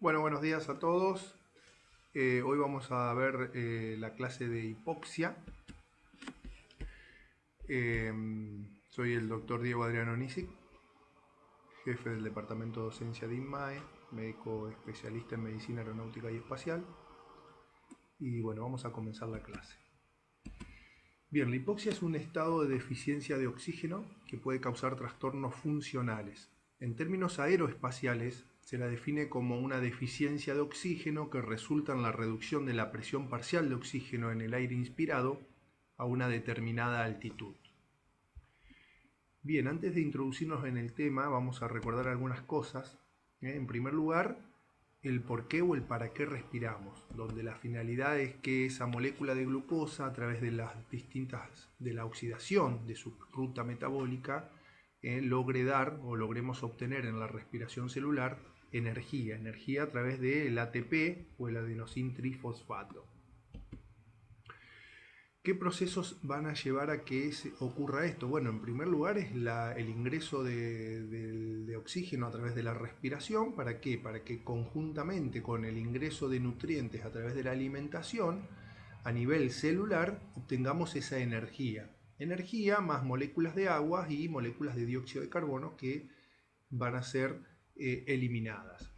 Bueno, buenos días a todos. Hoy vamos a ver la clase de hipoxia. Soy el doctor Diego Adriano Nisic, jefe del Departamento de Docencia de INMAE, médico especialista en medicina aeronáutica y espacial. Y bueno, vamos a comenzar la clase. Bien, la hipoxia es un estado de deficiencia de oxígeno que puede causar trastornos funcionales. En términos aeroespaciales, se la define como una deficiencia de oxígeno que resulta en la reducción de la presión parcial de oxígeno en el aire inspirado a una determinada altitud. Bien, antes de introducirnos en el tema, vamos a recordar algunas cosas. En primer lugar, el por qué o el para qué respiramos, donde la finalidad es que esa molécula de glucosa, a través de la oxidación de su ruta metabólica, logre dar o logremos obtener en la respiración celular energía a través del ATP o el adenosín trifosfato. ¿Qué procesos van a llevar a que ocurra esto? Bueno, en primer lugar es el ingreso de oxígeno a través de la respiración. ¿Para qué? Para que conjuntamente con el ingreso de nutrientes a través de la alimentación, a nivel celular, obtengamos esa energía. Energía más moléculas de agua y moléculas de dióxido de carbono que van a ser eliminadas.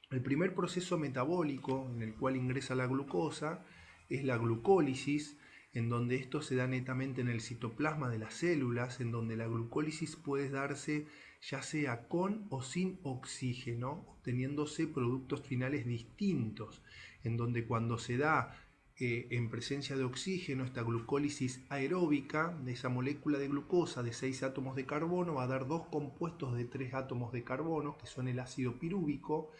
El primer proceso metabólico en el cual ingresa la glucosa es la glucólisis, en donde esto se da netamente en el citoplasma de las células, en donde la glucólisis puede darse ya sea con o sin oxígeno, obteniéndose productos finales distintos, en donde cuando se da en presencia de oxígeno, esta glucólisis aeróbica de esa molécula de glucosa de 6 átomos de carbono va a dar dos compuestos de 3 átomos de carbono, que son el ácido pirúvico,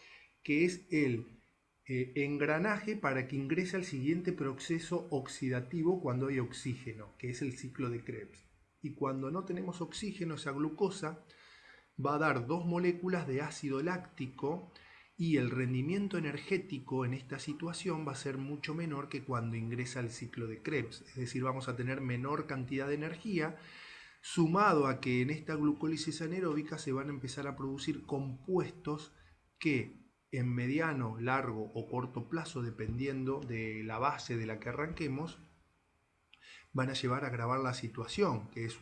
que es el engranaje para que ingrese al siguiente proceso oxidativo cuando hay oxígeno, que es el ciclo de Krebs. Y cuando no tenemos oxígeno, esa glucosa va a dar dos moléculas de ácido láctico y el rendimiento energético en esta situación va a ser mucho menor que cuando ingresa al ciclo de Krebs. Es decir, vamos a tener menor cantidad de energía, sumado a que en esta glucólisis anaeróbica se van a empezar a producir compuestos que en mediano, largo o corto plazo, dependiendo de la base de la que arranquemos, van a llevar a agravar la situación, que es,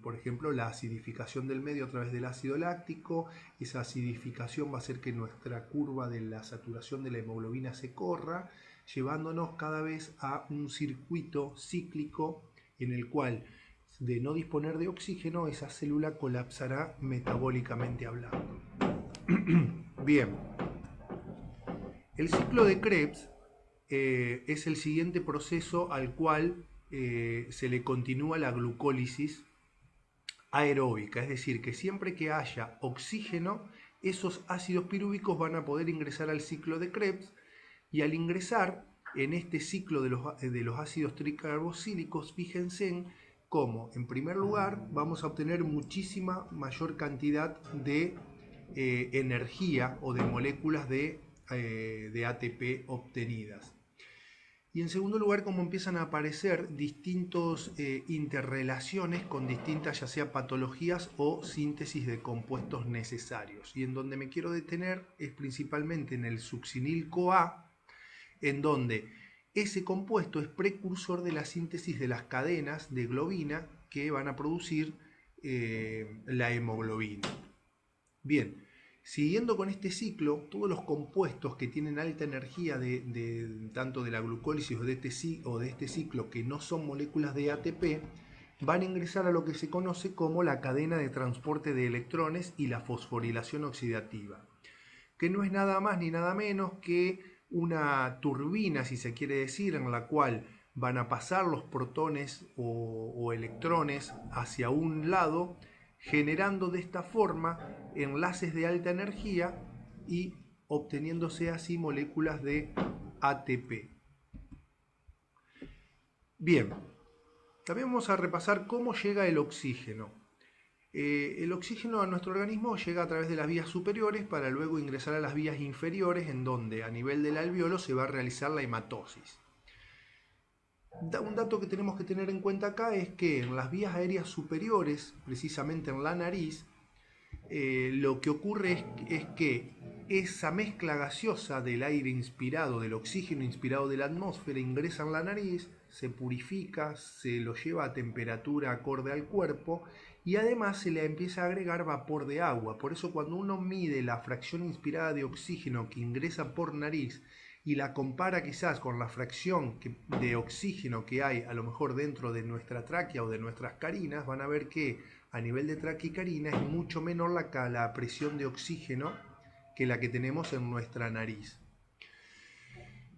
por ejemplo, la acidificación del medio a través del ácido láctico. Esa acidificación va a hacer que nuestra curva de la saturación de la hemoglobina se corra, llevándonos cada vez a un circuito cíclico en el cual, de no disponer de oxígeno, esa célula colapsará metabólicamente hablando. Bien, el ciclo de Krebs es el siguiente proceso al cual se le continúa la glucólisis aeróbica, es decir, que siempre que haya oxígeno, esos ácidos pirúvicos van a poder ingresar al ciclo de Krebs, y al ingresar en este ciclo de los ácidos tricarboxílicos, fíjense en cómo, en primer lugar, vamos a obtener muchísima mayor cantidad de energía o de moléculas de ATP obtenidas. Y en segundo lugar, cómo empiezan a aparecer distintas interrelaciones con distintas, ya sea patologías o síntesis de compuestos necesarios. Y en donde me quiero detener es principalmente en el succinil-CoA, en donde ese compuesto es precursor de la síntesis de las cadenas de globina que van a producir la hemoglobina. Bien, siguiendo con este ciclo, todos los compuestos que tienen alta energía tanto de la glucólisis o de este ciclo, que no son moléculas de ATP, van a ingresar a lo que se conoce como la cadena de transporte de electrones y la fosforilación oxidativa, que no es nada más ni nada menos que una turbina, si se quiere decir, en la cual van a pasar los protones o electrones hacia un lado, generando de esta forma enlaces de alta energía y obteniéndose así moléculas de ATP. Bien, también vamos a repasar cómo llega el oxígeno. El oxígeno a nuestro organismo llega a través de las vías superiores para luego ingresar a las vías inferiores, en donde a nivel del alveolo se va a realizar la hematosis. Un dato que tenemos que tener en cuenta acá es que en las vías aéreas superiores, precisamente en la nariz, lo que ocurre es que esa mezcla gaseosa del aire inspirado, del oxígeno inspirado de la atmósfera, ingresa en la nariz, se purifica, se lo lleva a temperatura acorde al cuerpo y además se le empieza a agregar vapor de agua. Por eso cuando uno mide la fracción inspirada de oxígeno que ingresa por nariz y la compara quizás con la fracción de oxígeno que hay a lo mejor dentro de nuestra tráquea o de nuestras carinas, van a ver que a nivel de tráquea y carina es mucho menor la presión de oxígeno que la que tenemos en nuestra nariz.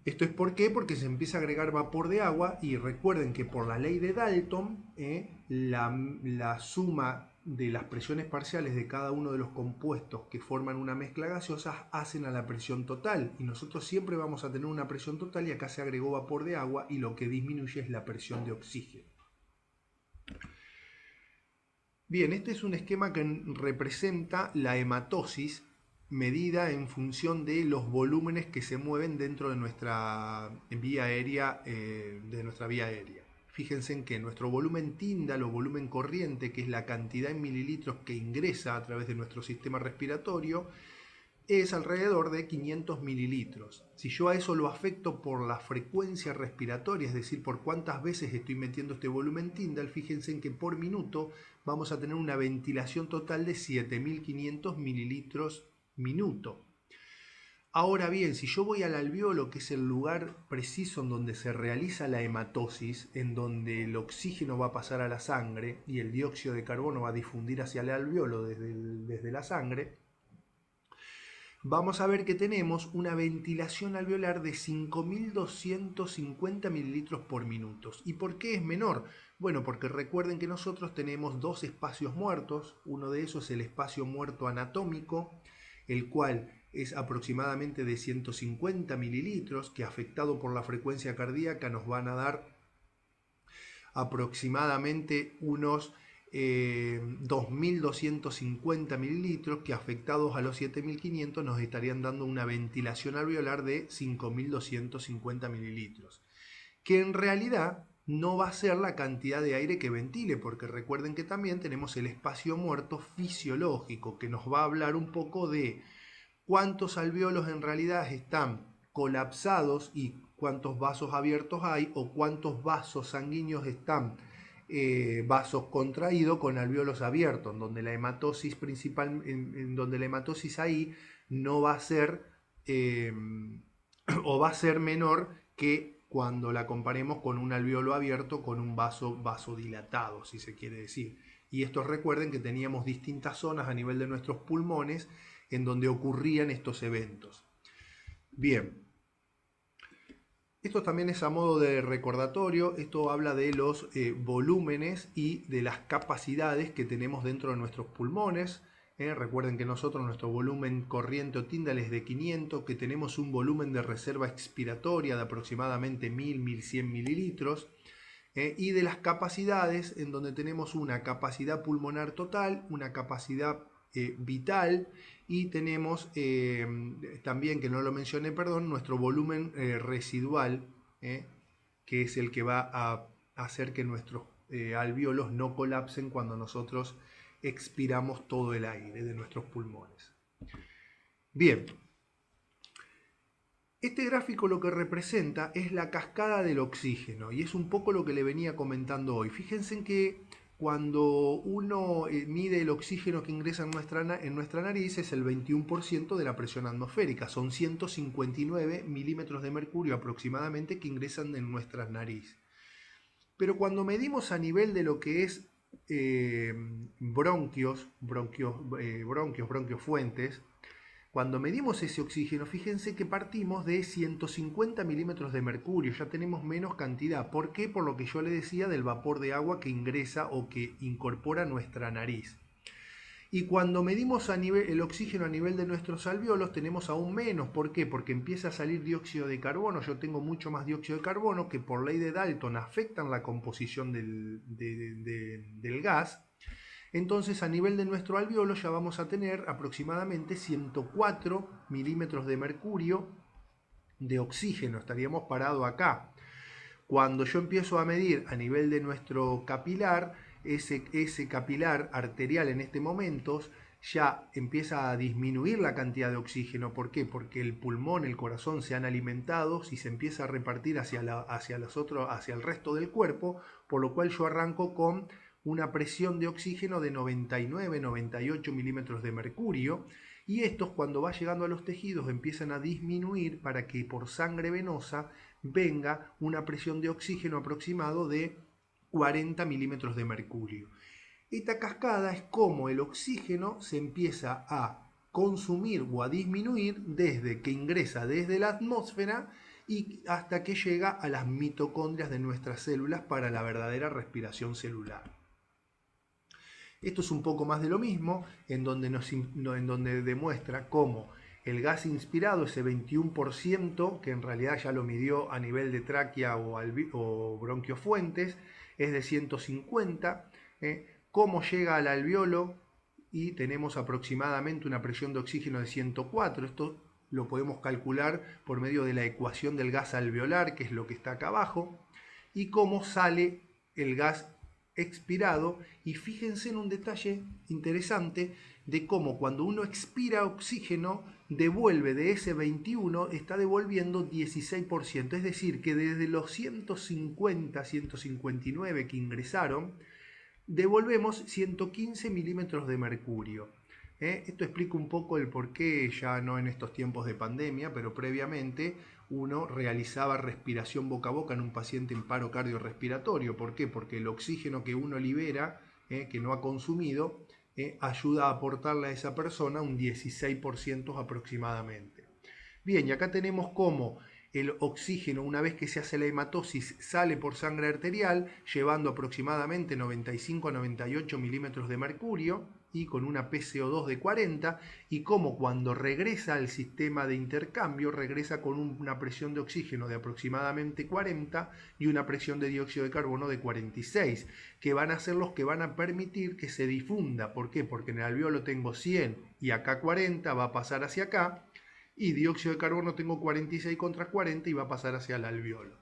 ¿Esto es por qué? Porque se empieza a agregar vapor de agua y recuerden que por la ley de Dalton, la suma de las presiones parciales de cada uno de los compuestos que forman una mezcla gaseosa hacen a la presión total y nosotros siempre vamos a tener una presión total y acá se agregó vapor de agua y lo que disminuye es la presión de oxígeno. Bien, este es un esquema que representa la hematosis medida en función de los volúmenes que se mueven dentro de nuestra vía aérea. Fíjense en que nuestro volumen Tyndall o volumen corriente, que es la cantidad en mililitros que ingresa a través de nuestro sistema respiratorio, es alrededor de 500 mililitros. Si yo a eso lo afecto por la frecuencia respiratoria, es decir, por cuántas veces estoy metiendo este volumen Tyndall, fíjense en que por minuto vamos a tener una ventilación total de 7500 mililitros minuto. Ahora bien, si yo voy al alveolo, que es el lugar preciso en donde se realiza la hematosis, en donde el oxígeno va a pasar a la sangre y el dióxido de carbono va a difundir hacia el alveolo desde la sangre, vamos a ver que tenemos una ventilación alveolar de 5250 mililitros por minuto. ¿Y por qué es menor? Bueno, porque recuerden que nosotros tenemos dos espacios muertos. Uno de esos es el espacio muerto anatómico, el cual es aproximadamente de 150 mililitros, que afectado por la frecuencia cardíaca nos van a dar aproximadamente unos 2.250 mililitros, que afectados a los 7.500 nos estarían dando una ventilación alveolar de 5.250 mililitros, que en realidad no va a ser la cantidad de aire que ventile, porque recuerden que también tenemos el espacio muerto fisiológico, que nos va a hablar un poco de cuántos alveolos en realidad están colapsados y cuántos vasos abiertos hay, o cuántos vasos sanguíneos están vasos contraídos con alveolos abiertos, en donde la hematosis principal, en donde la hematosis ahí no va a ser o va a ser menor que cuando la comparemos con un alveolo abierto con un vaso dilatado, si se quiere decir. Y esto recuerden que teníamos distintas zonas a nivel de nuestros pulmones en donde ocurrían estos eventos. Bien. Esto también es a modo de recordatorio, esto habla de los volúmenes y de las capacidades que tenemos dentro de nuestros pulmones. Recuerden que nosotros nuestro volumen corriente o Tyndall es de 500, que tenemos un volumen de reserva expiratoria de aproximadamente 1000-1100 mililitros. Y de las capacidades, en donde tenemos una capacidad pulmonar total, una capacidad vital, y tenemos también, que no lo mencioné, perdón, nuestro volumen residual, que es el que va a hacer que nuestros alveolos no colapsen cuando nosotros expiramos todo el aire de nuestros pulmones. Bien, este gráfico lo que representa es la cascada del oxígeno y es un poco lo que le venía comentando hoy. Fíjense en que cuando uno mide el oxígeno que ingresa en nuestra nariz es el 21% de la presión atmosférica, son 159 milímetros de mercurio aproximadamente que ingresan en nuestra nariz. Pero cuando medimos a nivel de lo que es bronquios, fuentes, cuando medimos ese oxígeno, fíjense que partimos de 150 milímetros de mercurio, ya tenemos menos cantidad. ¿Por qué? Por lo que yo le decía del vapor de agua que ingresa o que incorpora nuestra nariz. Y cuando medimos el oxígeno a nivel de nuestros alveolos, tenemos aún menos. ¿Por qué? Porque empieza a salir dióxido de carbono. Yo tengo mucho más dióxido de carbono que por ley de Dalton afectan la composición del gas. Entonces a nivel de nuestro alveolo ya vamos a tener aproximadamente 104 milímetros de mercurio de oxígeno, estaríamos parados acá. Cuando yo empiezo a medir a nivel de nuestro capilar, ese capilar arterial en este momento ya empieza a disminuir la cantidad de oxígeno. ¿Por qué? Porque el pulmón, el corazón se han alimentado y se empieza a repartir hacia el resto del cuerpo, por lo cual yo arranco con una presión de oxígeno de 99, 98 milímetros de mercurio, y estos, cuando va llegando a los tejidos, empiezan a disminuir para que por sangre venosa venga una presión de oxígeno aproximado de 40 milímetros de mercurio. Esta cascada es como el oxígeno se empieza a consumir o a disminuir desde que ingresa desde la atmósfera y hasta que llega a las mitocondrias de nuestras células para la verdadera respiración celular. Esto es un poco más de lo mismo, en donde demuestra cómo el gas inspirado, ese 21%, que en realidad ya lo midió a nivel de tráquea o bronquiofuentes, es de 150, cómo llega al alveolo y tenemos aproximadamente una presión de oxígeno de 104. Esto lo podemos calcular por medio de la ecuación del gas alveolar, que es lo que está acá abajo, y cómo sale el gas expirado. Y fíjense en un detalle interesante de cómo cuando uno expira oxígeno devuelve de ese 21, está devolviendo 16%, es decir que desde los 150, 159 que ingresaron, devolvemos 115 milímetros de mercurio. Esto explica un poco el por qué, ya no en estos tiempos de pandemia, pero previamente uno realizaba respiración boca a boca en un paciente en paro cardiorrespiratorio. ¿Por qué? Porque el oxígeno que uno libera, que no ha consumido, ayuda a aportarle a esa persona un 16% aproximadamente. Bien, y acá tenemos cómo el oxígeno, una vez que se hace la hematosis, sale por sangre arterial, llevando aproximadamente 95 a 98 milímetros de mercurio y con una PCO2 de 40, y cómo cuando regresa al sistema de intercambio, regresa con una presión de oxígeno de aproximadamente 40 y una presión de dióxido de carbono de 46, que van a ser los que van a permitir que se difunda. ¿Por qué? Porque en el alveolo tengo 100 y acá 40, va a pasar hacia acá, y dióxido de carbono tengo 46 contra 40 y va a pasar hacia el alveolo.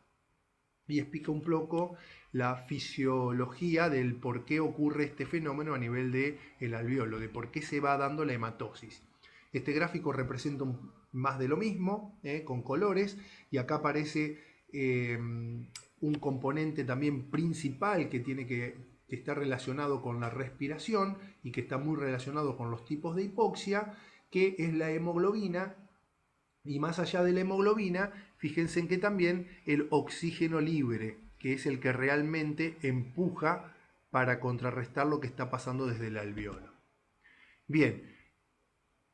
Y explica un poco la fisiología del por qué ocurre este fenómeno a nivel del alveolo, de por qué se va dando la hematosis. Este gráfico representa más de lo mismo, con colores, y acá aparece un componente también principal que está relacionado con la respiración y que está muy relacionado con los tipos de hipoxia, que es la hemoglobina. Y más allá de la hemoglobina, fíjense en que también el oxígeno libre, que es el que realmente empuja para contrarrestar lo que está pasando desde el alveolo. Bien,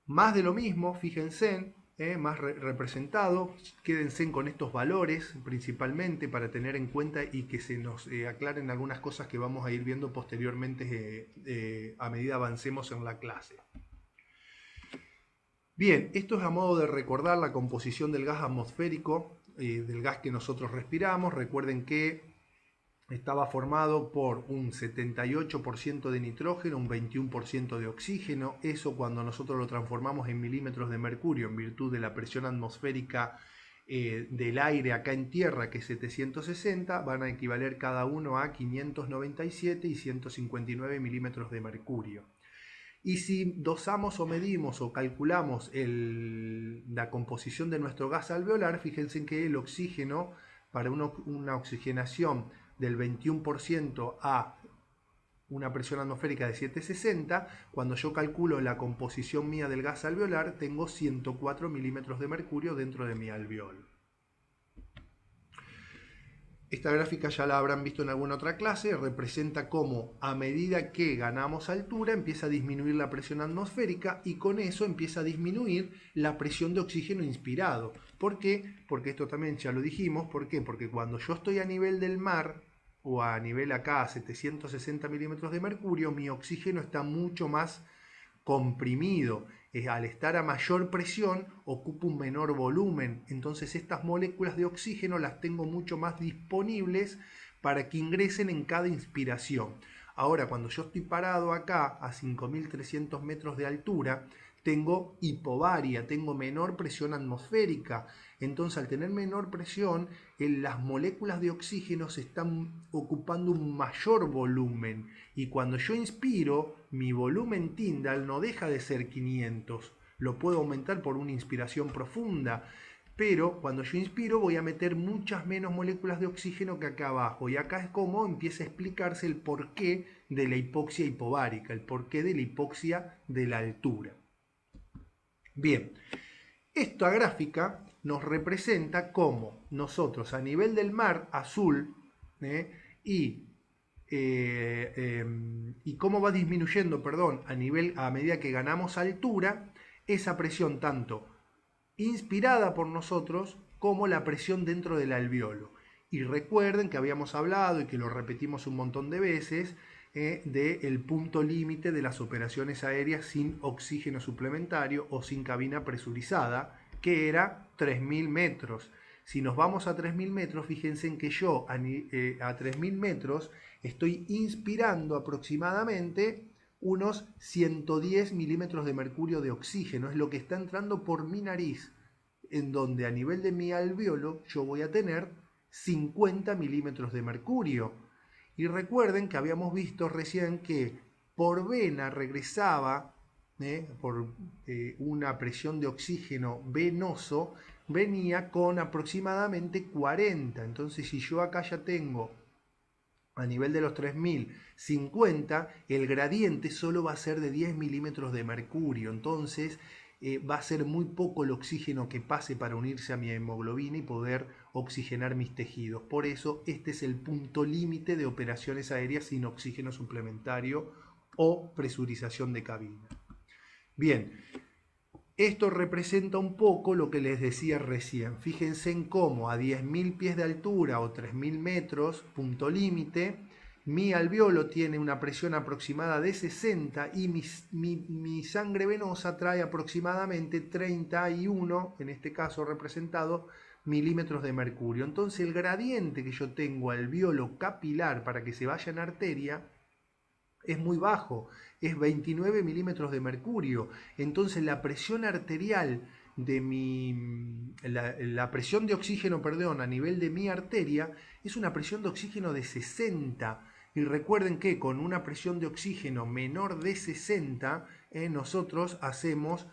más de lo mismo, fíjense, más representado, quédense con estos valores principalmente para tener en cuenta y que se nos aclaren algunas cosas que vamos a ir viendo posteriormente a medida avancemos en la clase. Bien, esto es a modo de recordar la composición del gas atmosférico, del gas que nosotros respiramos. Recuerden que estaba formado por un 78% de nitrógeno, un 21% de oxígeno. Eso cuando nosotros lo transformamos en milímetros de mercurio en virtud de la presión atmosférica del aire acá en tierra, que es 760, van a equivaler cada uno a 597 y 159 milímetros de mercurio. Y si dosamos o medimos o calculamos la composición de nuestro gas alveolar, fíjense que el oxígeno, para una oxigenación del 21% a una presión atmosférica de 760, cuando yo calculo la composición mía del gas alveolar, tengo 104 milímetros de mercurio dentro de mi alveolo. Esta gráfica ya la habrán visto en alguna otra clase, representa cómo a medida que ganamos altura empieza a disminuir la presión atmosférica y con eso empieza a disminuir la presión de oxígeno inspirado. ¿Por qué? Porque esto también ya lo dijimos. ¿Por qué? Porque cuando yo estoy a nivel del mar o a nivel acá a 760 milímetros de mercurio, mi oxígeno está mucho más comprimido. Al estar a mayor presión ocupa un menor volumen, entonces estas moléculas de oxígeno las tengo mucho más disponibles para que ingresen en cada inspiración. Ahora, cuando yo estoy parado acá a 5.300 metros de altura, tengo hipobaria, tengo menor presión atmosférica. Entonces, al tener menor presión, las moléculas de oxígeno se están ocupando un mayor volumen. Y cuando yo inspiro, mi volumen Tyndall no deja de ser 500. Lo puedo aumentar por una inspiración profunda. Pero cuando yo inspiro voy a meter muchas menos moléculas de oxígeno que acá abajo. Y acá es como empieza a explicarse el porqué de la hipoxia hipobárica, el porqué de la hipoxia de la altura. Bien, esta gráfica nos representa cómo nosotros a nivel del mar azul y, y cómo va disminuyendo, perdón, a medida que ganamos altura, esa presión tanto inspirada por nosotros como la presión dentro del alveolo. Y recuerden que habíamos hablado y que lo repetimos un montón de veces del punto límite de las operaciones aéreas sin oxígeno suplementario o sin cabina presurizada, que era 3.000 metros. Si nos vamos a 3.000 metros, fíjense en que yo a 3.000 metros estoy inspirando aproximadamente unos 110 milímetros de mercurio de oxígeno, es lo que está entrando por mi nariz, en donde a nivel de mi alveolo yo voy a tener 50 milímetros de mercurio. Y recuerden que habíamos visto recién que por vena regresaba, por una presión de oxígeno venoso, venía con aproximadamente 40. Entonces, si yo acá ya tengo a nivel de los 3050, el gradiente solo va a ser de 10 milímetros de mercurio. Entonces va a ser muy poco el oxígeno que pase para unirse a mi hemoglobina y poder oxigenar mis tejidos. Por eso este es el punto límite de operaciones aéreas sin oxígeno suplementario o presurización de cabina. Bien, esto representa un poco lo que les decía recién. Fíjense en cómo a 10.000 pies de altura o 3.000 metros, punto límite, mi alveolo tiene una presión aproximada de 60 y mi sangre venosa trae aproximadamente 31, en este caso representado, milímetros de mercurio. Entonces el gradiente que yo tengo alveolo capilar para que se vaya en arteria es muy bajo, es 29 milímetros de mercurio. Entonces la presión arterial la presión de oxígeno, perdón, a nivel de mi arteria es una presión de oxígeno de 60. Y recuerden que con una presión de oxígeno menor de 60, nosotros hacemos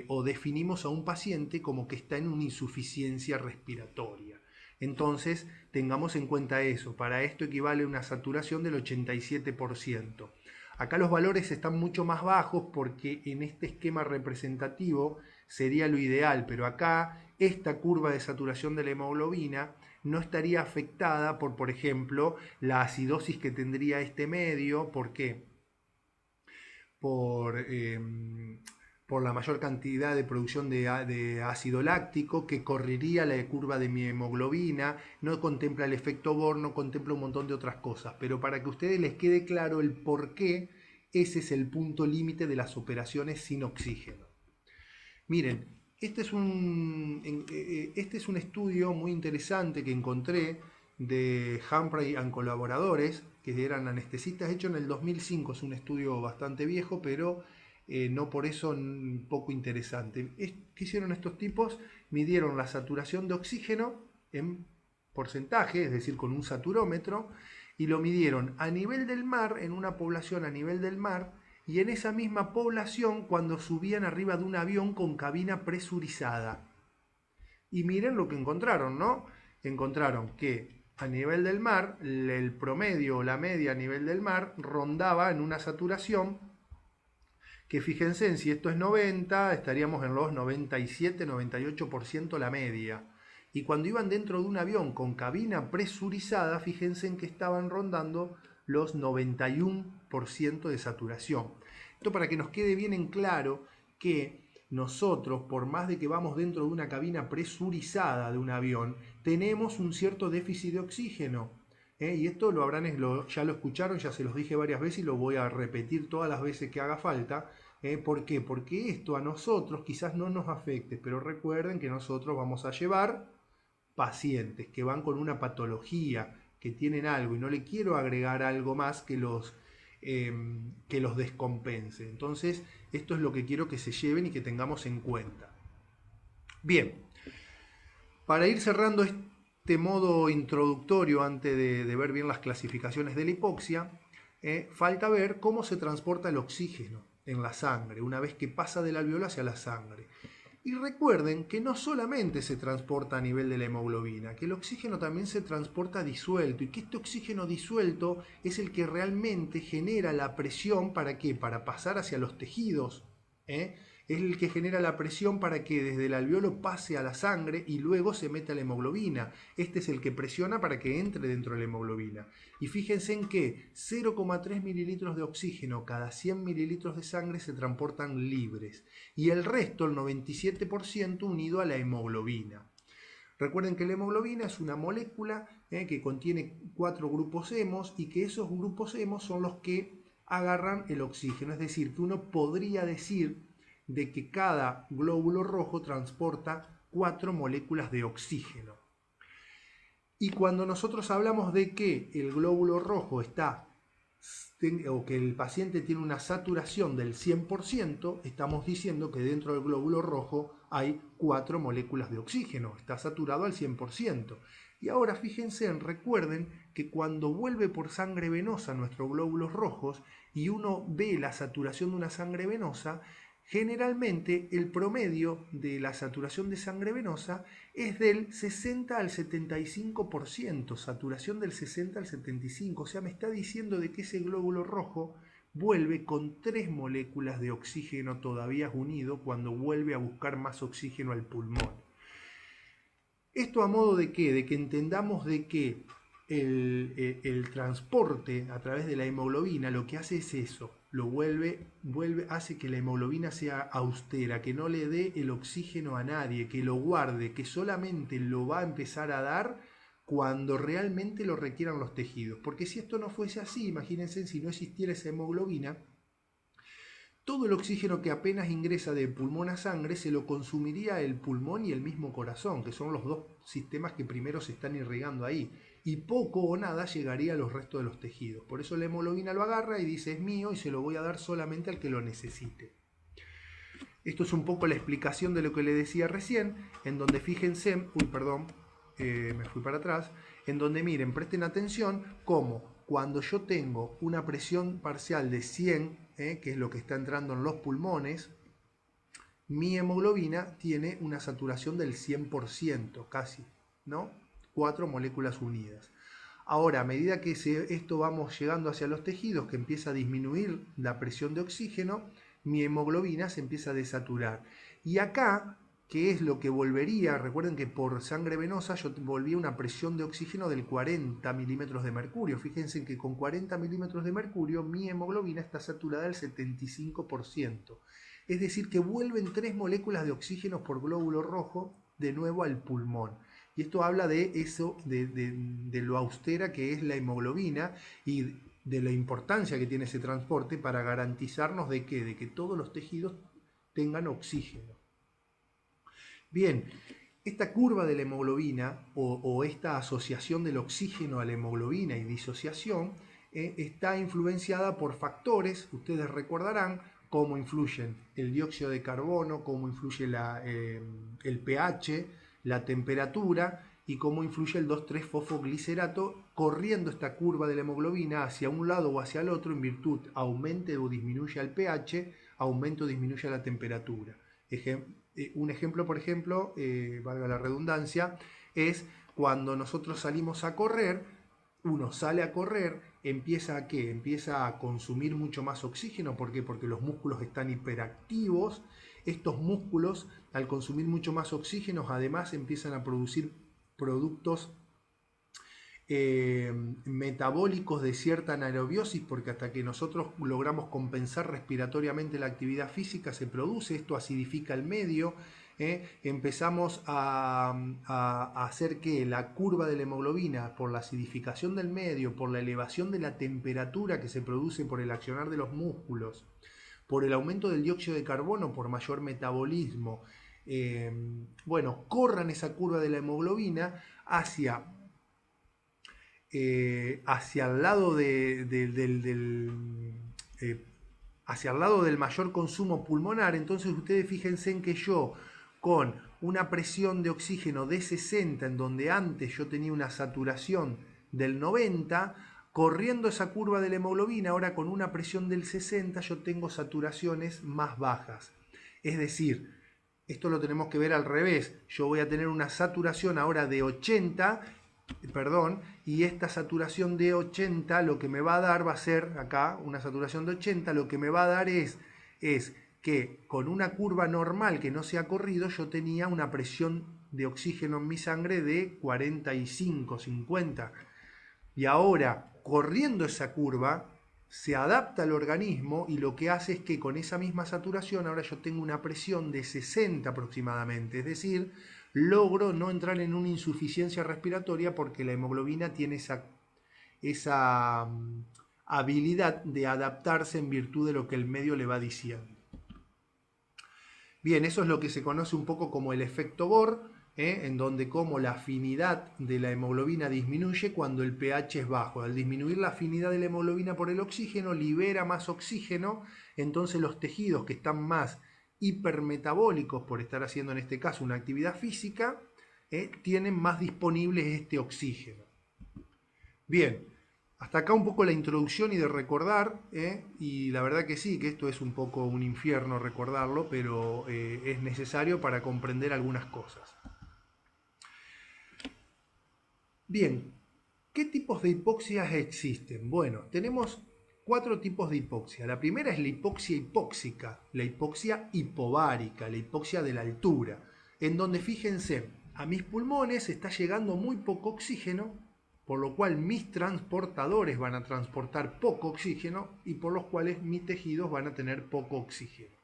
o definimos a un paciente como que está en una insuficiencia respiratoria. Entonces, tengamos en cuenta eso. Para esto equivale a una saturación del 87%. Acá los valores están mucho más bajos porque en este esquema representativo sería lo ideal, pero acá esta curva de saturación de la hemoglobina no estaría afectada por ejemplo, la acidosis que tendría este medio. ¿Por qué? Por la mayor cantidad de producción de ácido láctico que correría la curva de mi hemoglobina, no contempla el efecto Bohr, no contempla un montón de otras cosas, pero para que a ustedes les quede claro el por qué, ese es el punto límite de las operaciones sin oxígeno. Miren, este es un estudio muy interesante que encontré de Humphrey and colaboradores, que eran anestesistas, hecho en el 2005, es un estudio bastante viejo, pero no por eso poco interesante. ¿Qué hicieron estos tipos? Midieron la saturación de oxígeno en porcentaje, es decir, con un saturómetro, y lo midieron a nivel del mar, en una población a nivel del mar, y en esa misma población cuando subían arriba de un avión con cabina presurizada. Y miren lo que encontraron, ¿no? Encontraron que a nivel del mar, el promedio o la media a nivel del mar rondaba en una saturación que, fíjense, en si esto es 90, estaríamos en los 97-98% la media. Y cuando iban dentro de un avión con cabina presurizada, fíjense en que estaban rondando los 91% de saturación. Esto para que nos quede bien en claro que nosotros, por más de que vamos dentro de una cabina presurizada de un avión, tenemos un cierto déficit de oxígeno. Y esto ya lo escucharon, ya se los dije varias veces y lo voy a repetir todas las veces que haga falta. ¿Por qué? Porque esto a nosotros quizás no nos afecte, pero recuerden que nosotros vamos a llevar pacientes que van con una patología, que tienen algo, y no le quiero agregar algo más que que los descompense. Entonces, esto es lo que quiero que se lleven y que tengamos en cuenta. Bien, para ir cerrando este modo introductorio antes de ver bien las clasificaciones de la hipoxia, falta ver cómo se transporta el oxígeno en la sangre una vez que pasa del alveolo hacia la sangre. Y recuerden que no solamente se transporta a nivel de la hemoglobina, que el oxígeno también se transporta disuelto y que este oxígeno disuelto es el que realmente genera la presión. ¿Para qué? Para pasar hacia los tejidos. Es el que genera la presión para que desde el alveolo pase a la sangre y luego se meta la hemoglobina. Este es el que presiona para que entre dentro de la hemoglobina. Y fíjense en que 0,3 mililitros de oxígeno cada 100 mililitros de sangre se transportan libres y el resto, el 97%, unido a la hemoglobina. Recuerden que la hemoglobina es una molécula que contiene 4 grupos hemos y que esos grupos hemos son los que agarran el oxígeno. Es decir, que uno podría decir de que cada glóbulo rojo transporta 4 moléculas de oxígeno. Y cuando nosotros hablamos de que el glóbulo rojo está, o que el paciente tiene una saturación del 100%, estamos diciendo que dentro del glóbulo rojo hay 4 moléculas de oxígeno, está saturado al 100%. Y ahora fíjense, recuerden que cuando vuelve por sangre venosa nuestros glóbulos rojos y uno ve la saturación de una sangre venosa, generalmente el promedio de la saturación de sangre venosa es del 60 al 75%, saturación del 60 al 75%, o sea, me está diciendo de que ese glóbulo rojo vuelve con 3 moléculas de oxígeno todavía unido cuando vuelve a buscar más oxígeno al pulmón. ¿Esto a modo de qué? De que entendamos de que el transporte a través de la hemoglobina lo que hace es eso, hace que la hemoglobina sea austera, que no le dé el oxígeno a nadie, que lo guarde, que solamente lo va a empezar a dar cuando realmente lo requieran los tejidos. Porque si esto no fuese así, imagínense si no existiera esa hemoglobina, todo el oxígeno que apenas ingresa de pulmón a sangre se lo consumiría el pulmón y el mismo corazón, que son los dos sistemas que primero se están irrigando ahí. Y poco o nada llegaría a los restos de los tejidos. Por eso la hemoglobina lo agarra y dice es mío y se lo voy a dar solamente al que lo necesite. Esto es un poco la explicación de lo que le decía recién, en donde fíjense, me fui para atrás, en donde miren, presten atención cómo cuando yo tengo una presión parcial de 100, que es lo que está entrando en los pulmones, mi hemoglobina tiene una saturación del 100%, casi, ¿no? 4 moléculas unidas. Ahora, a medida que esto vamos llegando hacia los tejidos, que empieza a disminuir la presión de oxígeno, mi hemoglobina se empieza a desaturar. Y acá, ¿qué es lo que volvería? Recuerden que por sangre venosa yo volvía una presión de oxígeno del 40 milímetros de mercurio. Fíjense que con 40 milímetros de mercurio mi hemoglobina está saturada al 75%. Es decir, que vuelven 3 moléculas de oxígeno por glóbulo rojo de nuevo al pulmón. Y esto habla de eso, de lo austera que es la hemoglobina y de la importancia que tiene ese transporte para garantizarnos de que todos los tejidos tengan oxígeno. Bien, esta curva de la hemoglobina o esta asociación del oxígeno a la hemoglobina y disociación está influenciada por factores, ustedes recordarán, cómo influyen el dióxido de carbono, cómo influye el pH, la temperatura y cómo influye el 2,3-fosfoglicerato, corriendo esta curva de la hemoglobina hacia un lado o hacia el otro en virtud aumente o disminuya el pH, aumente o disminuya la temperatura. Un ejemplo, por ejemplo, valga la redundancia, es cuando nosotros salimos a correr, uno sale a correr, empieza a consumir mucho más oxígeno. ¿Por qué? Porque los músculos están hiperactivos. Estos músculos, al consumir mucho más oxígeno, además empiezan a producir productos metabólicos de cierta anaerobiosis, porque hasta que nosotros logramos compensar respiratoriamente la actividad física se produce, esto acidifica el medio, empezamos a hacer que la curva de la hemoglobina, por la acidificación del medio, por la elevación de la temperatura que se produce por el accionar de los músculos, por el aumento del dióxido de carbono, por mayor metabolismo, corran esa curva de la hemoglobina hacia hacia el lado hacia el lado del mayor consumo pulmonar. Entonces ustedes fíjense en que yo con una presión de oxígeno de 60, en donde antes yo tenía una saturación del 90, corriendo esa curva de la hemoglobina, ahora con una presión del 60 yo tengo saturaciones más bajas. Es decir, esto lo tenemos que ver al revés. Yo voy a tener una saturación ahora de 80, perdón, y esta saturación de 80 lo que me va a dar va a ser, acá, una saturación de 80, lo que me va a dar es que con una curva normal que no se ha corrido, yo tenía una presión de oxígeno en mi sangre de 45, 50. Y ahora, corriendo esa curva, se adapta al organismo y lo que hace es que con esa misma saturación ahora yo tengo una presión de 60 aproximadamente, es decir, logro no entrar en una insuficiencia respiratoria porque la hemoglobina tiene esa habilidad de adaptarse en virtud de lo que el medio le va diciendo. Bien, eso es lo que se conoce un poco como el efecto Bohr, en donde como la afinidad de la hemoglobina disminuye cuando el pH es bajo. Al disminuir la afinidad de la hemoglobina por el oxígeno, libera más oxígeno, entonces los tejidos que están más hipermetabólicos por estar haciendo en este caso una actividad física, tienen más disponible este oxígeno. Bien, hasta acá un poco la introducción y de recordar, y la verdad que sí, que esto es un poco un infierno recordarlo, pero es necesario para comprender algunas cosas. Bien, ¿qué tipos de hipoxias existen? Bueno, tenemos 4 tipos de hipoxia. La primera es la hipoxia hipóxica, la hipoxia hipovárica, la hipoxia de la altura, en donde fíjense, a mis pulmones está llegando muy poco oxígeno, por lo cual mis transportadores van a transportar poco oxígeno y por los cuales mis tejidos van a tener poco oxígeno.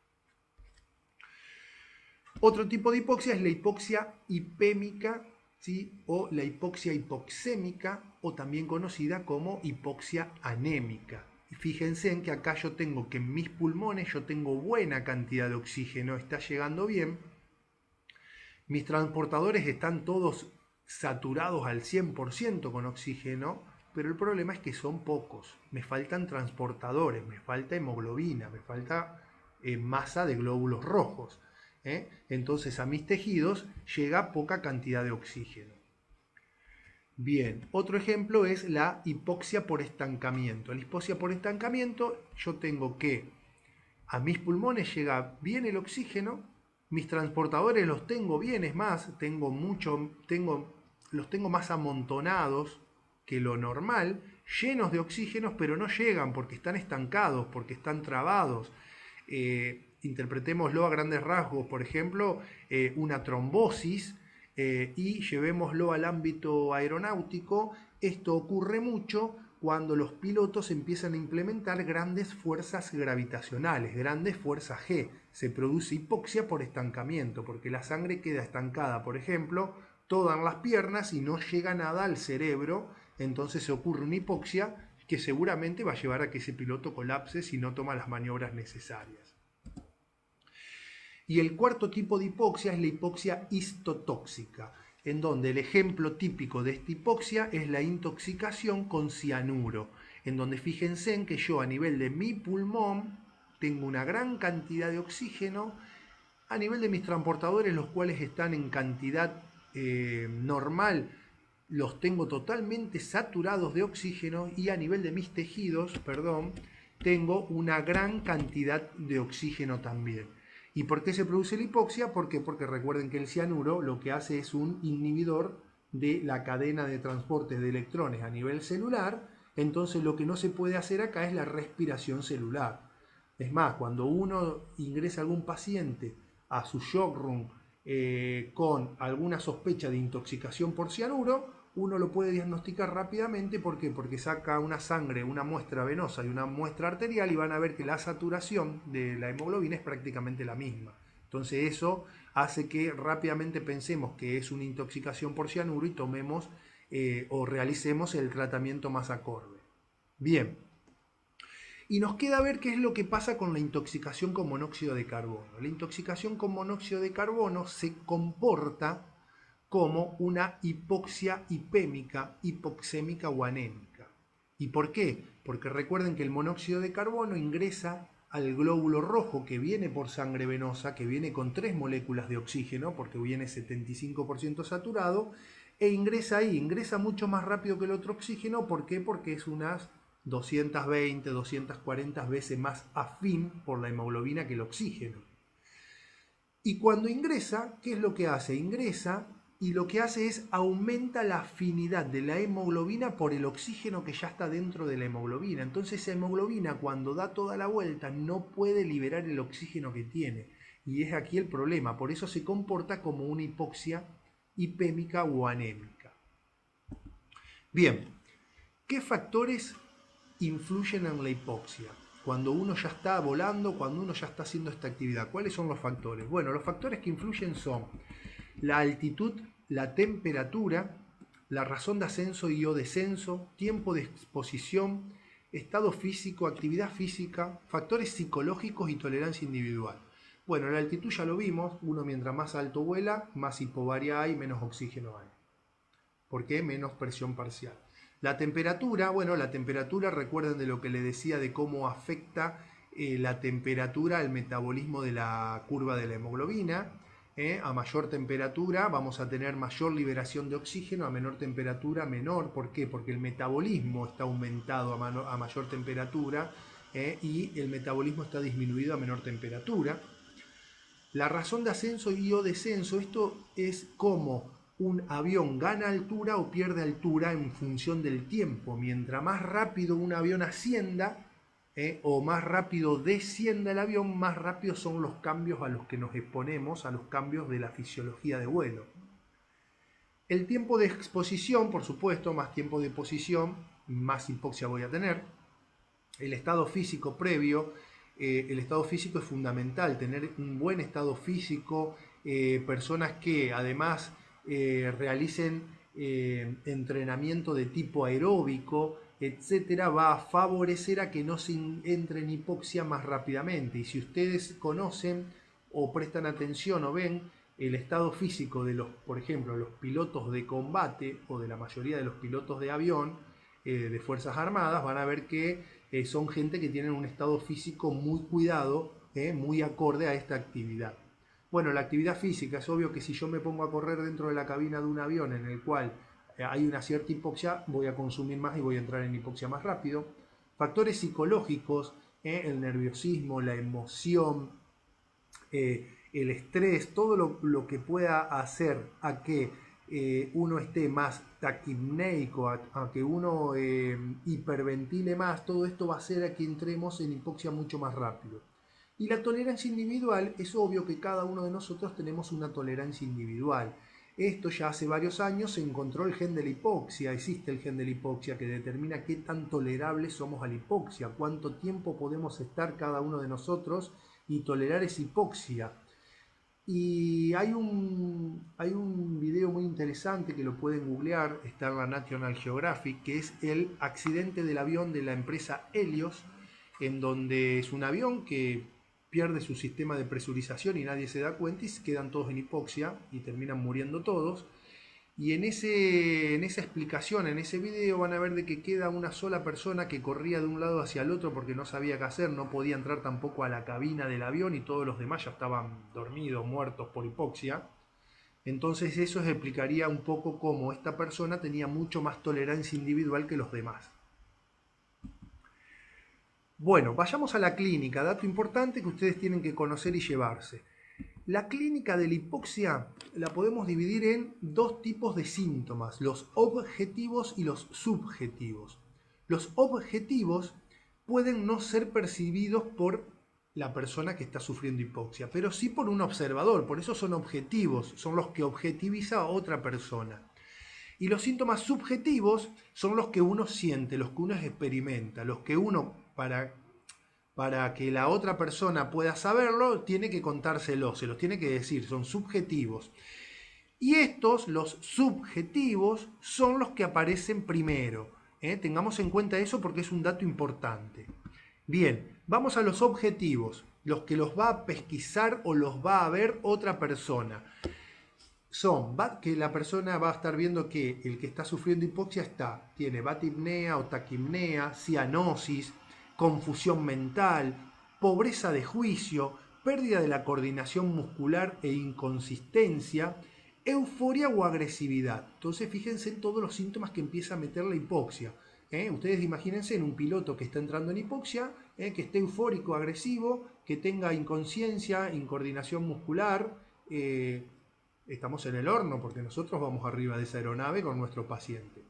Otro tipo de hipoxia es la hipoxia hipémica, ¿sí? O la hipoxia hipoxémica, o también conocida como hipoxia anémica. Y fíjense en que acá yo tengo que en mis pulmones yo tengo buena cantidad de oxígeno, está llegando bien. Mis transportadores están todos saturados al 100% con oxígeno, pero el problema es que son pocos. Me faltan transportadores, me falta hemoglobina, me falta masa de glóbulos rojos. Entonces a mis tejidos llega poca cantidad de oxígeno. Bien, otro ejemplo es la hipoxia por estancamiento. La hipoxia por estancamiento, yo tengo que a mis pulmones llega bien el oxígeno, mis transportadores los tengo bien, es más, los tengo más amontonados que lo normal, llenos de oxígenos, pero no llegan porque están estancados, porque están trabados. Interpretémoslo a grandes rasgos, por ejemplo, una trombosis, y llevémoslo al ámbito aeronáutico. Esto ocurre mucho cuando los pilotos empiezan a implementar grandes fuerzas gravitacionales, grandes fuerzas G. Se produce hipoxia por estancamiento, porque la sangre queda estancada, por ejemplo, todas las piernas y no llega nada al cerebro, entonces se ocurre una hipoxia que seguramente va a llevar a que ese piloto colapse si no toma las maniobras necesarias. Y el cuarto tipo de hipoxia es la hipoxia histotóxica, en donde el ejemplo típico de esta hipoxia es la intoxicación con cianuro, en donde fíjense en que yo a nivel de mi pulmón tengo una gran cantidad de oxígeno, a nivel de mis transportadores, los cuales están en cantidad normal, los tengo totalmente saturados de oxígeno, y a nivel de mis tejidos, tengo una gran cantidad de oxígeno también. ¿Y por qué se produce la hipoxia? ¿Por qué? Porque recuerden que el cianuro lo que hace es un inhibidor de la cadena de transporte de electrones a nivel celular, entonces lo que no se puede hacer acá es la respiración celular. Es más, cuando uno ingresa a algún paciente a su shock room con alguna sospecha de intoxicación por cianuro, uno lo puede diagnosticar rápidamente. ¿Por qué? Porque saca una sangre, una muestra venosa y una muestra arterial, y van a ver que la saturación de la hemoglobina es prácticamente la misma. Entonces eso hace que rápidamente pensemos que es una intoxicación por cianuro y tomemos o realicemos el tratamiento más acorde. Bien. Y nos queda ver qué es lo que pasa con la intoxicación con monóxido de carbono. La intoxicación con monóxido de carbono se comporta como una hipoxia hipémica, hipoxémica o anémica. ¿Y por qué? Porque recuerden que el monóxido de carbono ingresa al glóbulo rojo que viene por sangre venosa, que viene con 3 moléculas de oxígeno, porque viene 75% saturado, e ingresa ahí, ingresa mucho más rápido que el otro oxígeno. ¿Por qué? Porque es unas 220, 240 veces más afín por la hemoglobina que el oxígeno. Y cuando ingresa, ¿qué es lo que hace? Ingresa y lo que hace es aumenta la afinidad de la hemoglobina por el oxígeno que ya está dentro de la hemoglobina. Entonces esa hemoglobina, cuando da toda la vuelta, no puede liberar el oxígeno que tiene. Y es aquí el problema. Por eso se comporta como una hipoxia hipémica o anémica. Bien, ¿qué factores influyen en la hipoxia? Cuando uno ya está volando, cuando uno ya está haciendo esta actividad, ¿cuáles son los factores? Bueno, los factores que influyen son la altitud, la temperatura, la razón de ascenso y o descenso, tiempo de exposición, estado físico, actividad física, factores psicológicos y tolerancia individual. Bueno, la altitud ya lo vimos, uno mientras más alto vuela, más hipobaria hay, menos oxígeno hay. ¿Por qué? Menos presión parcial. La temperatura, bueno, la temperatura, recuerden de lo que les decía de cómo afecta la temperatura al metabolismo de la curva de la hemoglobina. A mayor temperatura vamos a tener mayor liberación de oxígeno, a menor temperatura menor. ¿Por qué? Porque el metabolismo está aumentado a mayor temperatura y el metabolismo está disminuido a menor temperatura. La razón de ascenso y o descenso, esto es cómo un avión gana altura o pierde altura en función del tiempo. Mientras más rápido un avión ascienda o más rápido descienda el avión, más rápidos son los cambios a los que nos exponemos, a los cambios de la fisiología de vuelo. El tiempo de exposición, por supuesto, más tiempo de posición, más hipoxia voy a tener. El estado físico previo. El estado físico es fundamental, tener un buen estado físico, personas que además realicen entrenamiento de tipo aeróbico, etcétera, va a favorecer a que no se entre en hipoxia más rápidamente. Y si ustedes conocen o prestan atención o ven el estado físico de los, por ejemplo, los pilotos de combate o de la mayoría de los pilotos de avión de Fuerzas Armadas, van a ver que son gente que tienen un estado físico muy cuidado, muy acorde a esta actividad. Bueno, la actividad física, es obvio que si yo me pongo a correr dentro de la cabina de un avión en el cual hay una cierta hipoxia, voy a consumir más y voy a entrar en hipoxia más rápido. Factores psicológicos, el nerviosismo, la emoción, el estrés, todo lo que pueda hacer a que uno esté más taquipneico, a que uno hiperventile más, todo esto va a hacer a que entremos en hipoxia mucho más rápido. Y la tolerancia individual, es obvio que cada uno de nosotros tenemos una tolerancia individual. Esto ya hace varios años se encontró el gen de la hipoxia, existe el gen de la hipoxia que determina qué tan tolerables somos a la hipoxia, cuánto tiempo podemos estar cada uno de nosotros y tolerar esa hipoxia. Y hay un video muy interesante que lo pueden googlear, está en la National Geographic, que es el accidente del avión de la empresa Helios, en donde es un avión que pierde su sistema de presurización y nadie se da cuenta y quedan todos en hipoxia y terminan muriendo todos. Y en esa explicación, en ese video, van a ver de que queda una sola persona que corría de un lado hacia el otro porque no sabía qué hacer, no podía entrar tampoco a la cabina del avión y todos los demás ya estaban dormidos, muertos por hipoxia. Entonces eso explicaría un poco cómo esta persona tenía mucho más tolerancia individual que los demás. Bueno, vayamos a la clínica, dato importante que ustedes tienen que conocer y llevarse. La clínica de la hipoxia la podemos dividir en dos tipos de síntomas, los objetivos y los subjetivos. Los objetivos pueden no ser percibidos por la persona que está sufriendo hipoxia, pero sí por un observador, por eso son objetivos, son los que objetiviza a otra persona. Y los síntomas subjetivos son los que uno siente, los que uno experimenta, los que uno, para que la otra persona pueda saberlo, tiene que contárselo, se los tiene que decir, son subjetivos. Y estos, los subjetivos, son los que aparecen primero. Tengamos en cuenta eso porque es un dato importante. Bien, vamos a los objetivos, los que los va a pesquisar o los va a ver otra persona. que la persona va a estar viendo que el que está sufriendo hipoxia tiene batipnea o taquipnea, cianosis, confusión mental, pobreza de juicio, pérdida de la coordinación muscular e inconsistencia, euforia o agresividad. Entonces fíjense en todos los síntomas que empieza a meter la hipoxia. Ustedes imagínense en un piloto que está entrando en hipoxia, que esté eufórico, agresivo, que tenga inconsciencia, incoordinación muscular. Estamos en el horno porque nosotros vamos arriba de esa aeronave con nuestro paciente.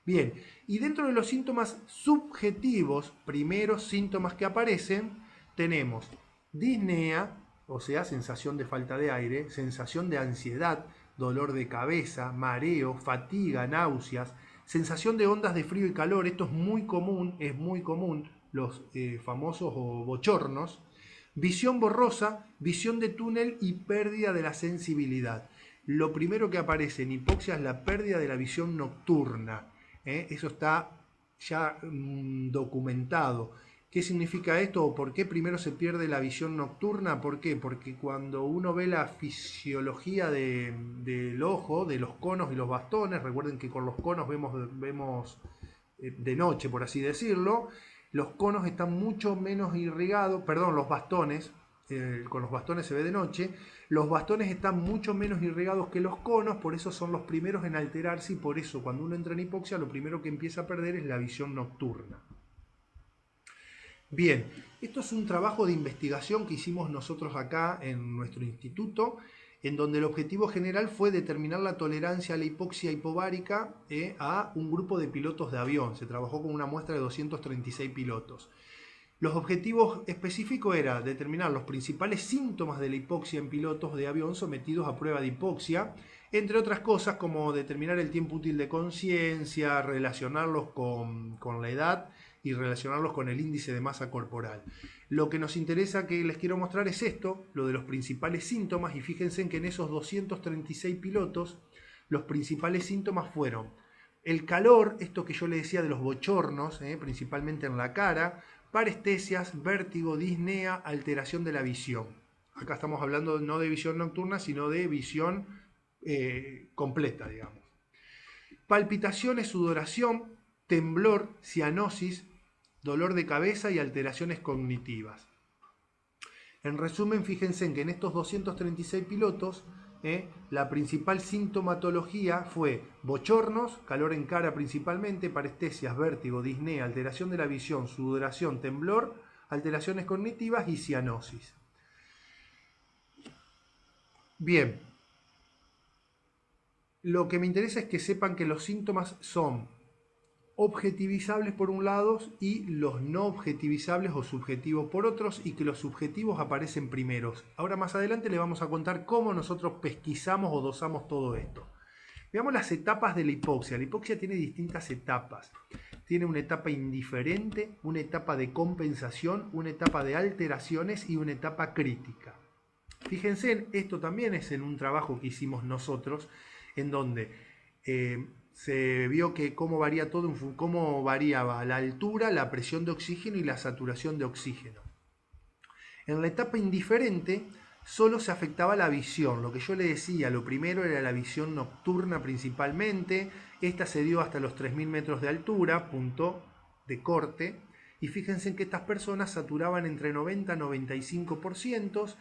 Bien, y dentro de los síntomas subjetivos, primeros síntomas que aparecen, tenemos disnea, o sea, sensación de falta de aire, sensación de ansiedad, dolor de cabeza, mareo, fatiga, náuseas, sensación de ondas de frío y calor. Esto es muy común, los famosos o bochornos. Visión borrosa, visión de túnel y pérdida de la sensibilidad. Lo primero que aparece en hipoxia es la pérdida de la visión nocturna. Eso está ya documentado. ¿Qué significa esto o por qué primero se pierde la visión nocturna? ¿Por qué? Porque cuando uno ve la fisiología del ojo, de los conos y los bastones, recuerden que con los conos vemos de noche, por así decirlo, los conos están mucho menos irrigados, perdón, los bastones, con los bastones se ve de noche, los bastones están mucho menos irrigados que los conos, por eso son los primeros en alterarse y por eso cuando uno entra en hipoxia lo primero que empieza a perder es la visión nocturna. Bien, esto es un trabajo de investigación que hicimos nosotros acá en nuestro instituto, en donde el objetivo general fue determinar la tolerancia a la hipoxia hipovárica a un grupo de pilotos de avión. Se trabajó con una muestra de 236 pilotos. Los objetivos específicos era determinar los principales síntomas de la hipoxia en pilotos de avión sometidos a prueba de hipoxia, entre otras cosas como determinar el tiempo útil de conciencia, relacionarlos con la edad y relacionarlos con el índice de masa corporal. Lo que nos interesa que les quiero mostrar es esto, lo de los principales síntomas, y fíjense en que en esos 236 pilotos los principales síntomas fueron el calor, esto que yo le decía de los bochornos, principalmente en la cara, parestesias, vértigo, disnea, alteración de la visión. Acá estamos hablando no de visión nocturna, sino de visión completa, digamos. Palpitaciones, sudoración, temblor, cianosis, dolor de cabeza y alteraciones cognitivas. En resumen, fíjense en que en estos 236 pilotos, la principal sintomatología fue bochornos, calor en cara principalmente, parestesias, vértigo, disnea, alteración de la visión, sudoración, temblor, alteraciones cognitivas y cianosis. Bien, lo que me interesa es que sepan que los síntomas son objetivizables por un lado y los no objetivizables o subjetivos por otros, y que los subjetivos aparecen primeros. Ahora más adelante les vamos a contar cómo nosotros pesquisamos o dosamos todo esto. Veamos las etapas de la hipoxia. La hipoxia tiene distintas etapas. Tiene una etapa indiferente, una etapa de compensación, una etapa de alteraciones y una etapa crítica. Fíjense, esto también es en un trabajo que hicimos nosotros, en donde se vio que cómo varía todo, cómo variaba la altura, la presión de oxígeno y la saturación de oxígeno. En la etapa indiferente solo se afectaba la visión, lo que yo le decía, lo primero era la visión nocturna principalmente, esta se dio hasta los 3.000 metros de altura, punto de corte, y fíjense en que estas personas saturaban entre 90 y 95%,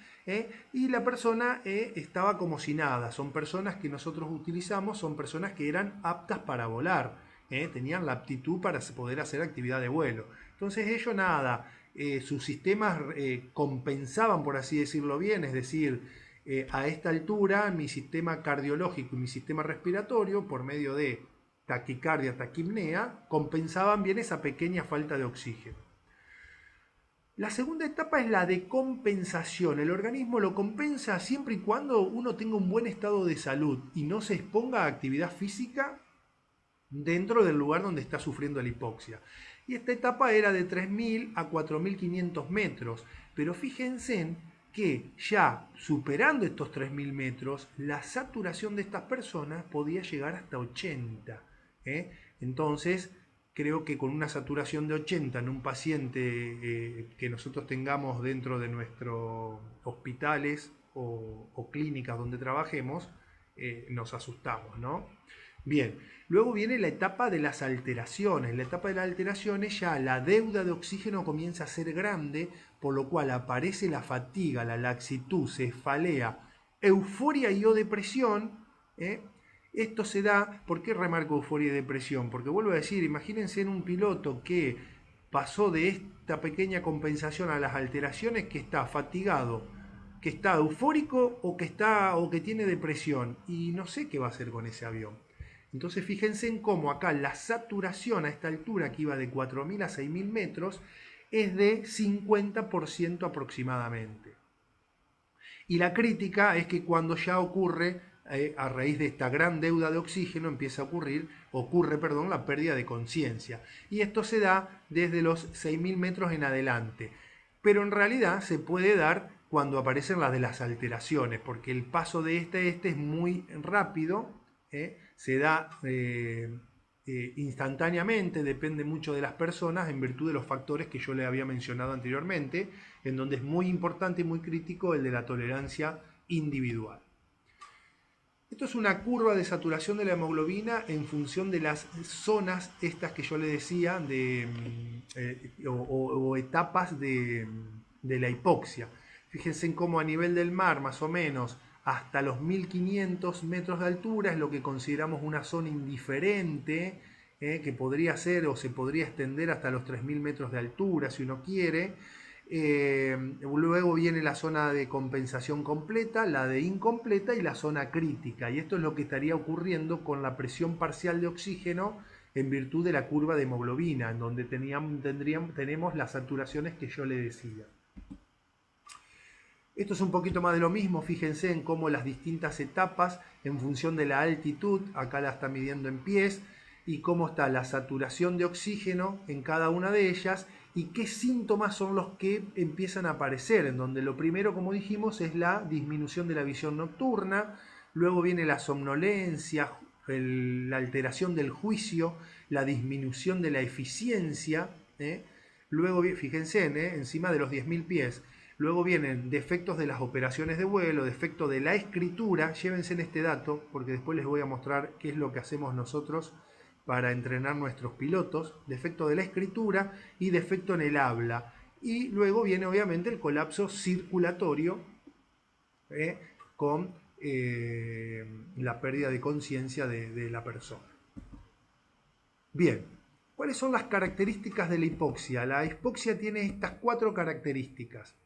y la persona estaba como si nada. Son personas que nosotros utilizamos, son personas que eran aptas para volar, tenían la aptitud para poder hacer actividad de vuelo. Entonces ellos nada, sus sistemas compensaban, por así decirlo bien, es decir, a esta altura mi sistema cardiológico y mi sistema respiratorio, por medio de taquicardia, taquipnea, compensaban bien esa pequeña falta de oxígeno. La segunda etapa es la de compensación. El organismo lo compensa siempre y cuando uno tenga un buen estado de salud y no se exponga a actividad física dentro del lugar donde está sufriendo la hipoxia. Y esta etapa era de 3.000 a 4.500 metros. Pero fíjense que ya superando estos 3.000 metros, la saturación de estas personas podía llegar hasta 80. Entonces, creo que con una saturación de 80 en un paciente que nosotros tengamos dentro de nuestros hospitales o clínicas donde trabajemos, nos asustamos, ¿no? Bien, luego viene la etapa de las alteraciones. La etapa de las alteraciones ya la deuda de oxígeno comienza a ser grande, por lo cual aparece la fatiga, la laxitud, cefalea, euforia y o depresión. Esto se da, ¿por qué remarco euforia y depresión? Porque vuelvo a decir, imagínense en un piloto que pasó de esta pequeña compensación a las alteraciones, que está fatigado, que está eufórico o que tiene depresión, y no sé qué va a hacer con ese avión. Entonces fíjense en cómo acá la saturación a esta altura, que iba de 4.000 a 6.000 metros, es de 50% aproximadamente. Y la crítica es que cuando ya ocurre, a raíz de esta gran deuda de oxígeno, ocurre la pérdida de conciencia. Y esto se da desde los 6.000 metros en adelante. Pero en realidad se puede dar cuando aparecen las de las alteraciones, porque el paso de este a este es muy rápido, se da instantáneamente, depende mucho de las personas en virtud de los factores que yo le había mencionado anteriormente, en donde es muy importante y muy crítico el de la tolerancia individual. Esto es una curva de saturación de la hemoglobina en función de las zonas estas que yo le decía o etapas de la hipoxia. Fíjense en cómo a nivel del mar, más o menos, hasta los 1.500 metros de altura es lo que consideramos una zona indiferente, que podría ser o se podría extender hasta los 3.000 metros de altura si uno quiere. Luego viene la zona de compensación completa, la de incompleta y la zona crítica. Y esto es lo que estaría ocurriendo con la presión parcial de oxígeno en virtud de la curva de hemoglobina, en donde tenemos las saturaciones que yo le decía. Esto es un poquito más de lo mismo, fíjense en cómo las distintas etapas en función de la altitud, acá la está midiendo en pies, y cómo está la saturación de oxígeno en cada una de ellas y qué síntomas son los que empiezan a aparecer, en donde lo primero, como dijimos, es la disminución de la visión nocturna, luego viene la somnolencia, la alteración del juicio, la disminución de la eficiencia, luego, fíjense, encima de los 10.000 pies. Luego vienen defectos de las operaciones de vuelo, defecto de la escritura. Llévense en este dato porque después les voy a mostrar qué es lo que hacemos nosotros para entrenar nuestros pilotos. Defecto de la escritura y defecto en el habla. Y luego viene obviamente el colapso circulatorio con la pérdida de conciencia de la persona. Bien, ¿cuáles son las características de la hipoxia? La hipoxia tiene estas 4 características.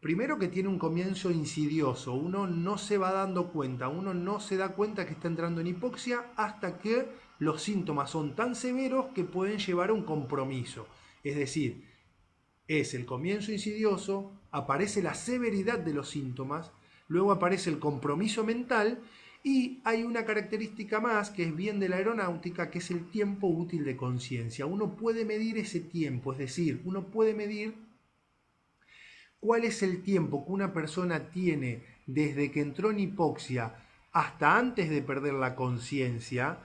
Primero, que tiene un comienzo insidioso, uno no se va dando cuenta, uno no se da cuenta que está entrando en hipoxia hasta que los síntomas son tan severos que pueden llevar a un compromiso. Es decir, es el comienzo insidioso, aparece la severidad de los síntomas, luego aparece el compromiso mental y hay una característica más que es bien de la aeronáutica, que es el tiempo útil de conciencia. Uno puede medir ese tiempo, es decir, uno puede medir cuál es el tiempo que una persona tiene desde que entró en hipoxia hasta antes de perder la conciencia.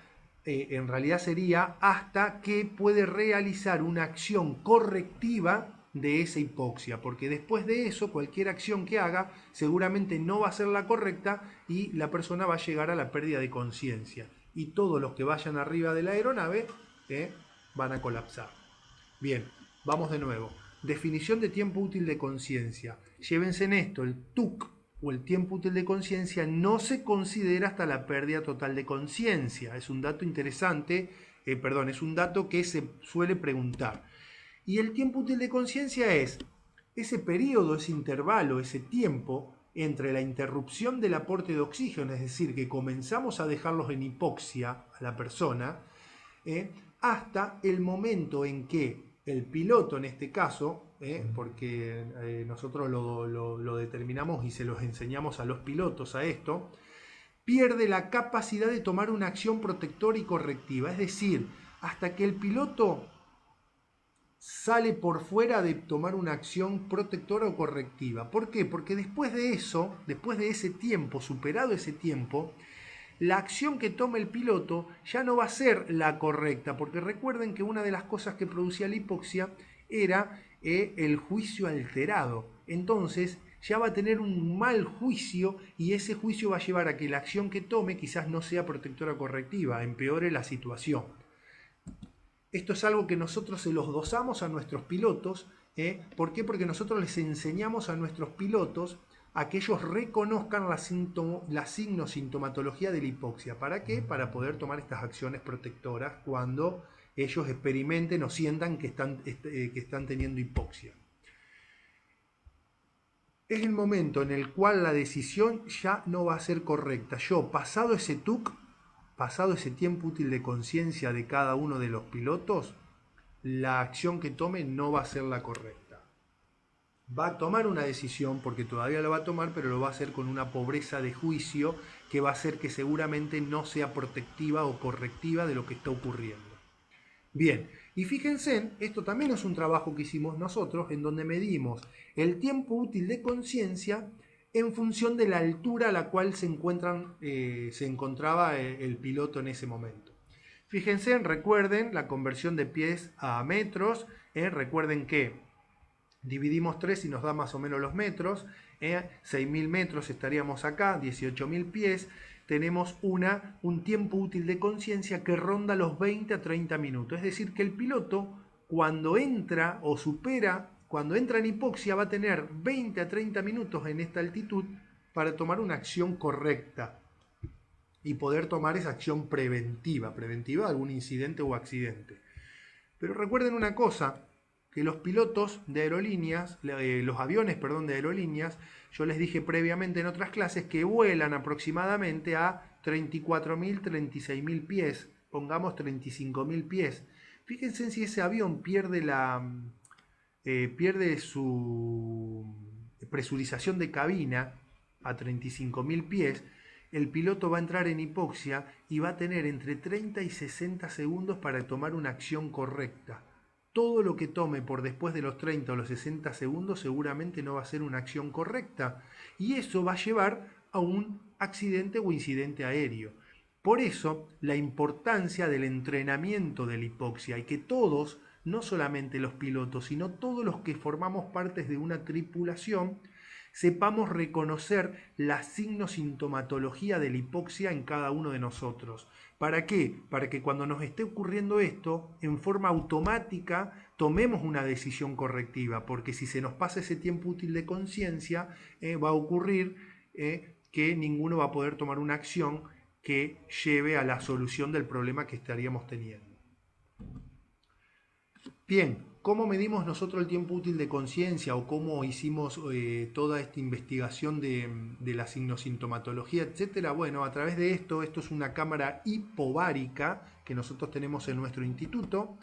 En realidad sería hasta que puede realizar una acción correctiva de esa hipoxia, porque después de eso cualquier acción que haga seguramente no va a ser la correcta y la persona va a llegar a la pérdida de conciencia y todos los que vayan arriba de la aeronave van a colapsar. Bien, vamos de nuevo. Definición de tiempo útil de conciencia. Llévense en esto, el TUC o el tiempo útil de conciencia no se considera hasta la pérdida total de conciencia. Es un dato interesante, es un dato que se suele preguntar. Y el tiempo útil de conciencia es ese periodo, ese intervalo, ese tiempo entre la interrupción del aporte de oxígeno, es decir, que comenzamos a dejarlos en hipoxia a la persona, hasta el momento en que el piloto, en este caso, porque nosotros lo determinamos y se los enseñamos a los pilotos a esto, pierde la capacidad de tomar una acción protectora y correctiva. Es decir, hasta que el piloto sale por fuera de tomar una acción protectora o correctiva. ¿Por qué? Porque después de eso, después de ese tiempo, superado ese tiempo, la acción que toma el piloto ya no va a ser la correcta, porque recuerden que una de las cosas que producía la hipoxia era el juicio alterado. Entonces, ya va a tener un mal juicio y ese juicio va a llevar a que la acción que tome quizás no sea protectora correctiva, empeore la situación. Esto es algo que nosotros se los dosamos a nuestros pilotos. ¿Por qué? Porque nosotros les enseñamos a nuestros pilotos a que ellos reconozcan la signo-sintomatología de la hipoxia. ¿Para qué? Para poder tomar estas acciones protectoras cuando ellos experimenten o sientan que están teniendo hipoxia. Es el momento en el cual la decisión ya no va a ser correcta. Yo, pasado ese TUC, pasado ese tiempo útil de conciencia de cada uno de los pilotos, la acción que tome no va a ser la correcta. Va a tomar una decisión, porque todavía lo va a tomar, pero lo va a hacer con una pobreza de juicio que va a hacer que seguramente no sea protectiva o correctiva de lo que está ocurriendo. Bien, y fíjense, esto también es un trabajo que hicimos nosotros, en donde medimos el tiempo útil de conciencia en función de la altura a la cual se encontraba el piloto en ese momento. Fíjense, recuerden la conversión de pies a metros, recuerden que dividimos 3 y nos da más o menos los metros, 6.000 metros estaríamos acá, 18.000 pies, tenemos un tiempo útil de conciencia que ronda los 20 a 30 minutos, es decir, que el piloto cuando entra o supera, cuando entra en hipoxia va a tener 20 a 30 minutos en esta altitud para tomar una acción correcta y poder tomar esa acción preventiva de algún incidente o accidente. Pero recuerden una cosa, que los pilotos de aerolíneas, los aviones, de aerolíneas, yo les dije previamente en otras clases que vuelan aproximadamente a 34.000, 36.000 pies, pongamos 35.000 pies. Fíjense si ese avión pierde su presurización de cabina a 35.000 pies, el piloto va a entrar en hipoxia y va a tener entre 30 y 60 segundos para tomar una acción correcta. Todo lo que tome por después de los 30 o los 60 segundos seguramente no va a ser una acción correcta y eso va a llevar a un accidente o incidente aéreo. Por eso la importancia del entrenamiento de la hipoxia y que todos, no solamente los pilotos, sino todos los que formamos parte de una tripulación, sepamos reconocer la signo-sintomatología de la hipoxia en cada uno de nosotros. ¿Para qué? Para que cuando nos esté ocurriendo esto, en forma automática tomemos una decisión correctiva, porque si se nos pasa ese tiempo útil de conciencia, va a ocurrir que ninguno va a poder tomar una acción que lleve a la solución del problema que estaríamos teniendo. Bien, ¿cómo medimos nosotros el tiempo útil de conciencia o cómo hicimos toda esta investigación de la signosintomatología, etcétera? Bueno, a través de esto es una cámara hipovárica que nosotros tenemos en nuestro instituto.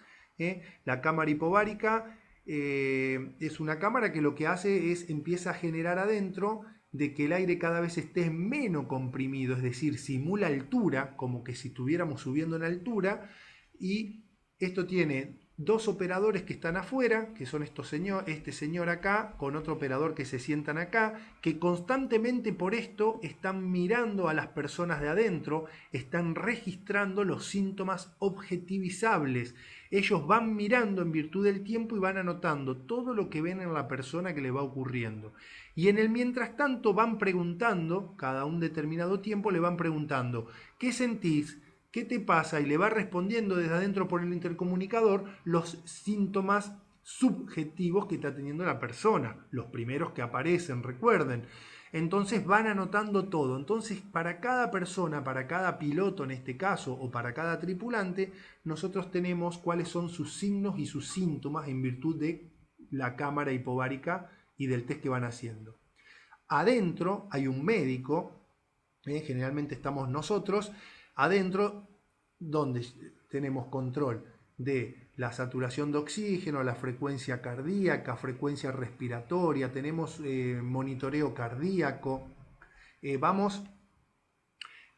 La cámara hipovárica es una cámara que lo que hace es empieza a generar adentro de que el aire cada vez esté menos comprimido, es decir, simula altura, como que si estuviéramos subiendo en altura, y esto tiene dos operadores que están afuera, que son este señor acá, con otro operador que se sientan acá, que constantemente por esto están mirando a las personas de adentro, están registrando los síntomas objetivizables. Ellos van mirando en virtud del tiempo y van anotando todo lo que ven en la persona que le va ocurriendo. Y en el mientras tanto van preguntando, cada un determinado tiempo le van preguntando, ¿qué sentís? ¿Qué te pasa? Y le va respondiendo desde adentro por el intercomunicador los síntomas subjetivos que está teniendo la persona, los primeros que aparecen, recuerden. Entonces van anotando todo. Entonces para cada persona, para cada piloto en este caso, o para cada tripulante, nosotros tenemos cuáles son sus signos y sus síntomas en virtud de la cámara hipovárica y del test que van haciendo. Adentro hay un médico, generalmente estamos nosotros, adentro, donde tenemos control de la saturación de oxígeno, la frecuencia cardíaca, frecuencia respiratoria, tenemos monitoreo cardíaco, vamos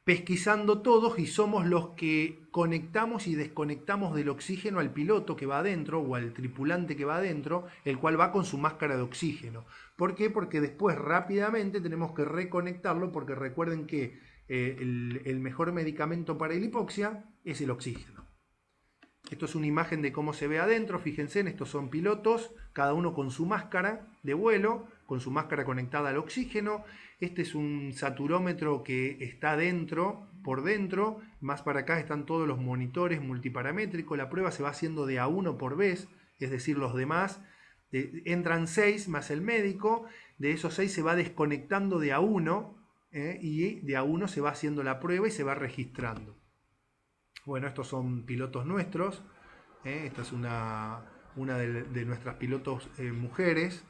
pesquisando todos y somos los que conectamos y desconectamos del oxígeno al piloto que va adentro o al tripulante que va adentro, el cual va con su máscara de oxígeno. ¿Por qué? Porque después rápidamente tenemos que reconectarlo, porque recuerden que el mejor medicamento para la hipoxia es el oxígeno. Esto es una imagen de cómo se ve adentro. Fíjense, estos son pilotos, cada uno con su máscara de vuelo, con su máscara conectada al oxígeno. Este es un saturómetro que está por dentro, más para acá están todos los monitores multiparamétricos. La prueba se va haciendo de a uno por vez, es decir, los demás, entran 6 más el médico, de esos 6 se va desconectando de a uno, y de a uno se va haciendo la prueba y se va registrando. Bueno, estos son pilotos nuestros, esta es una de nuestras pilotos mujeres.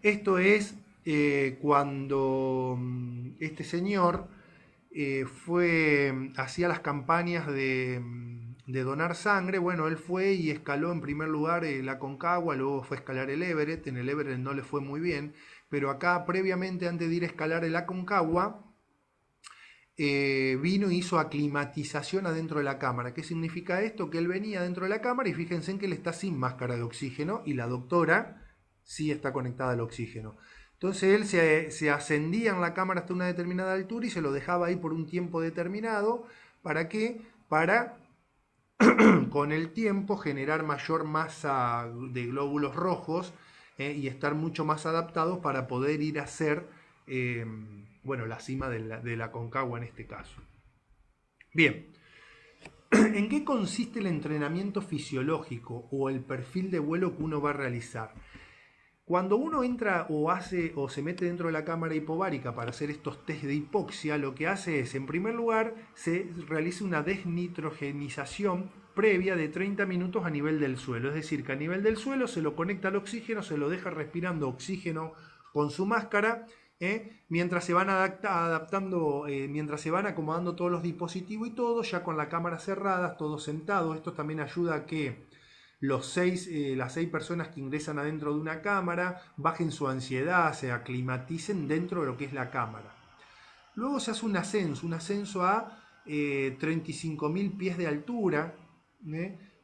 Esto es cuando este señor hacía las campañas de donar sangre. Bueno, él fue y escaló en primer lugar la Aconcagua, luego fue a escalar el Everest. En el Everest no le fue muy bien, pero acá previamente, antes de ir a escalar el Aconcagua, vino y hizo aclimatización adentro de la cámara. ¿Qué significa esto? Que él venía dentro de la cámara y fíjense en que él está sin máscara de oxígeno y la doctora sí está conectada al oxígeno. Entonces él se ascendía en la cámara hasta una determinada altura y se lo dejaba ahí por un tiempo determinado. ¿Para qué? Para con el tiempo generar mayor masa de glóbulos rojos, y estar mucho más adaptados para poder ir a hacer bueno, la cima de la Aconcagua en este caso. Bien, ¿en qué consiste el entrenamiento fisiológico o el perfil de vuelo que uno va a realizar? Cuando uno entra o se mete dentro de la cámara hipovárica para hacer estos test de hipoxia, lo que hace es, en primer lugar, se realiza una desnitrogenización previa de 30 minutos a nivel del suelo. Es decir, que a nivel del suelo se lo conecta al oxígeno, se lo deja respirando oxígeno con su máscara, mientras se van adaptando, mientras se van acomodando todos los dispositivos y todo, ya con la cámara cerrada, todos sentados. Esto también ayuda a que las 6 personas que ingresan adentro de una cámara bajen su ansiedad, se aclimaticen dentro de lo que es la cámara. Luego se hace un ascenso a 35.000 pies de altura,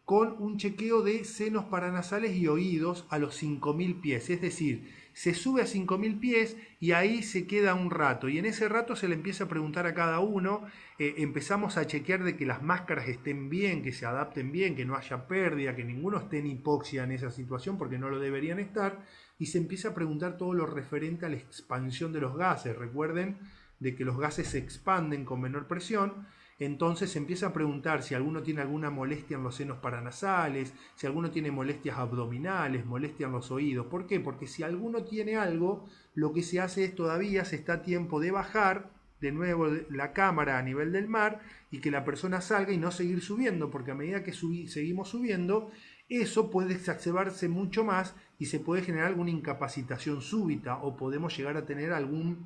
con un chequeo de senos paranasales y oídos a los 5.000 pies. Es decir, se sube a 5.000 pies y ahí se queda un rato. Y en ese rato se le empieza a preguntar a cada uno. Empezamos a chequear de que las máscaras estén bien, que se adapten bien, que no haya pérdida, que ninguno esté en hipoxia en esa situación porque no lo deberían estar. Y se empieza a preguntar todo lo referente a la expansión de los gases. Recuerden de que los gases se expanden con menor presión. Entonces se empieza a preguntar si alguno tiene alguna molestia en los senos paranasales, si alguno tiene molestias abdominales, molestia en los oídos. ¿Por qué? Porque si alguno tiene algo, lo que se hace es todavía se está a tiempo de bajar de nuevo la cámara a nivel del mar y que la persona salga y no seguir subiendo, porque a medida que seguimos subiendo, eso puede exacerbarse mucho más y se puede generar alguna incapacitación súbita o podemos llegar a tener algo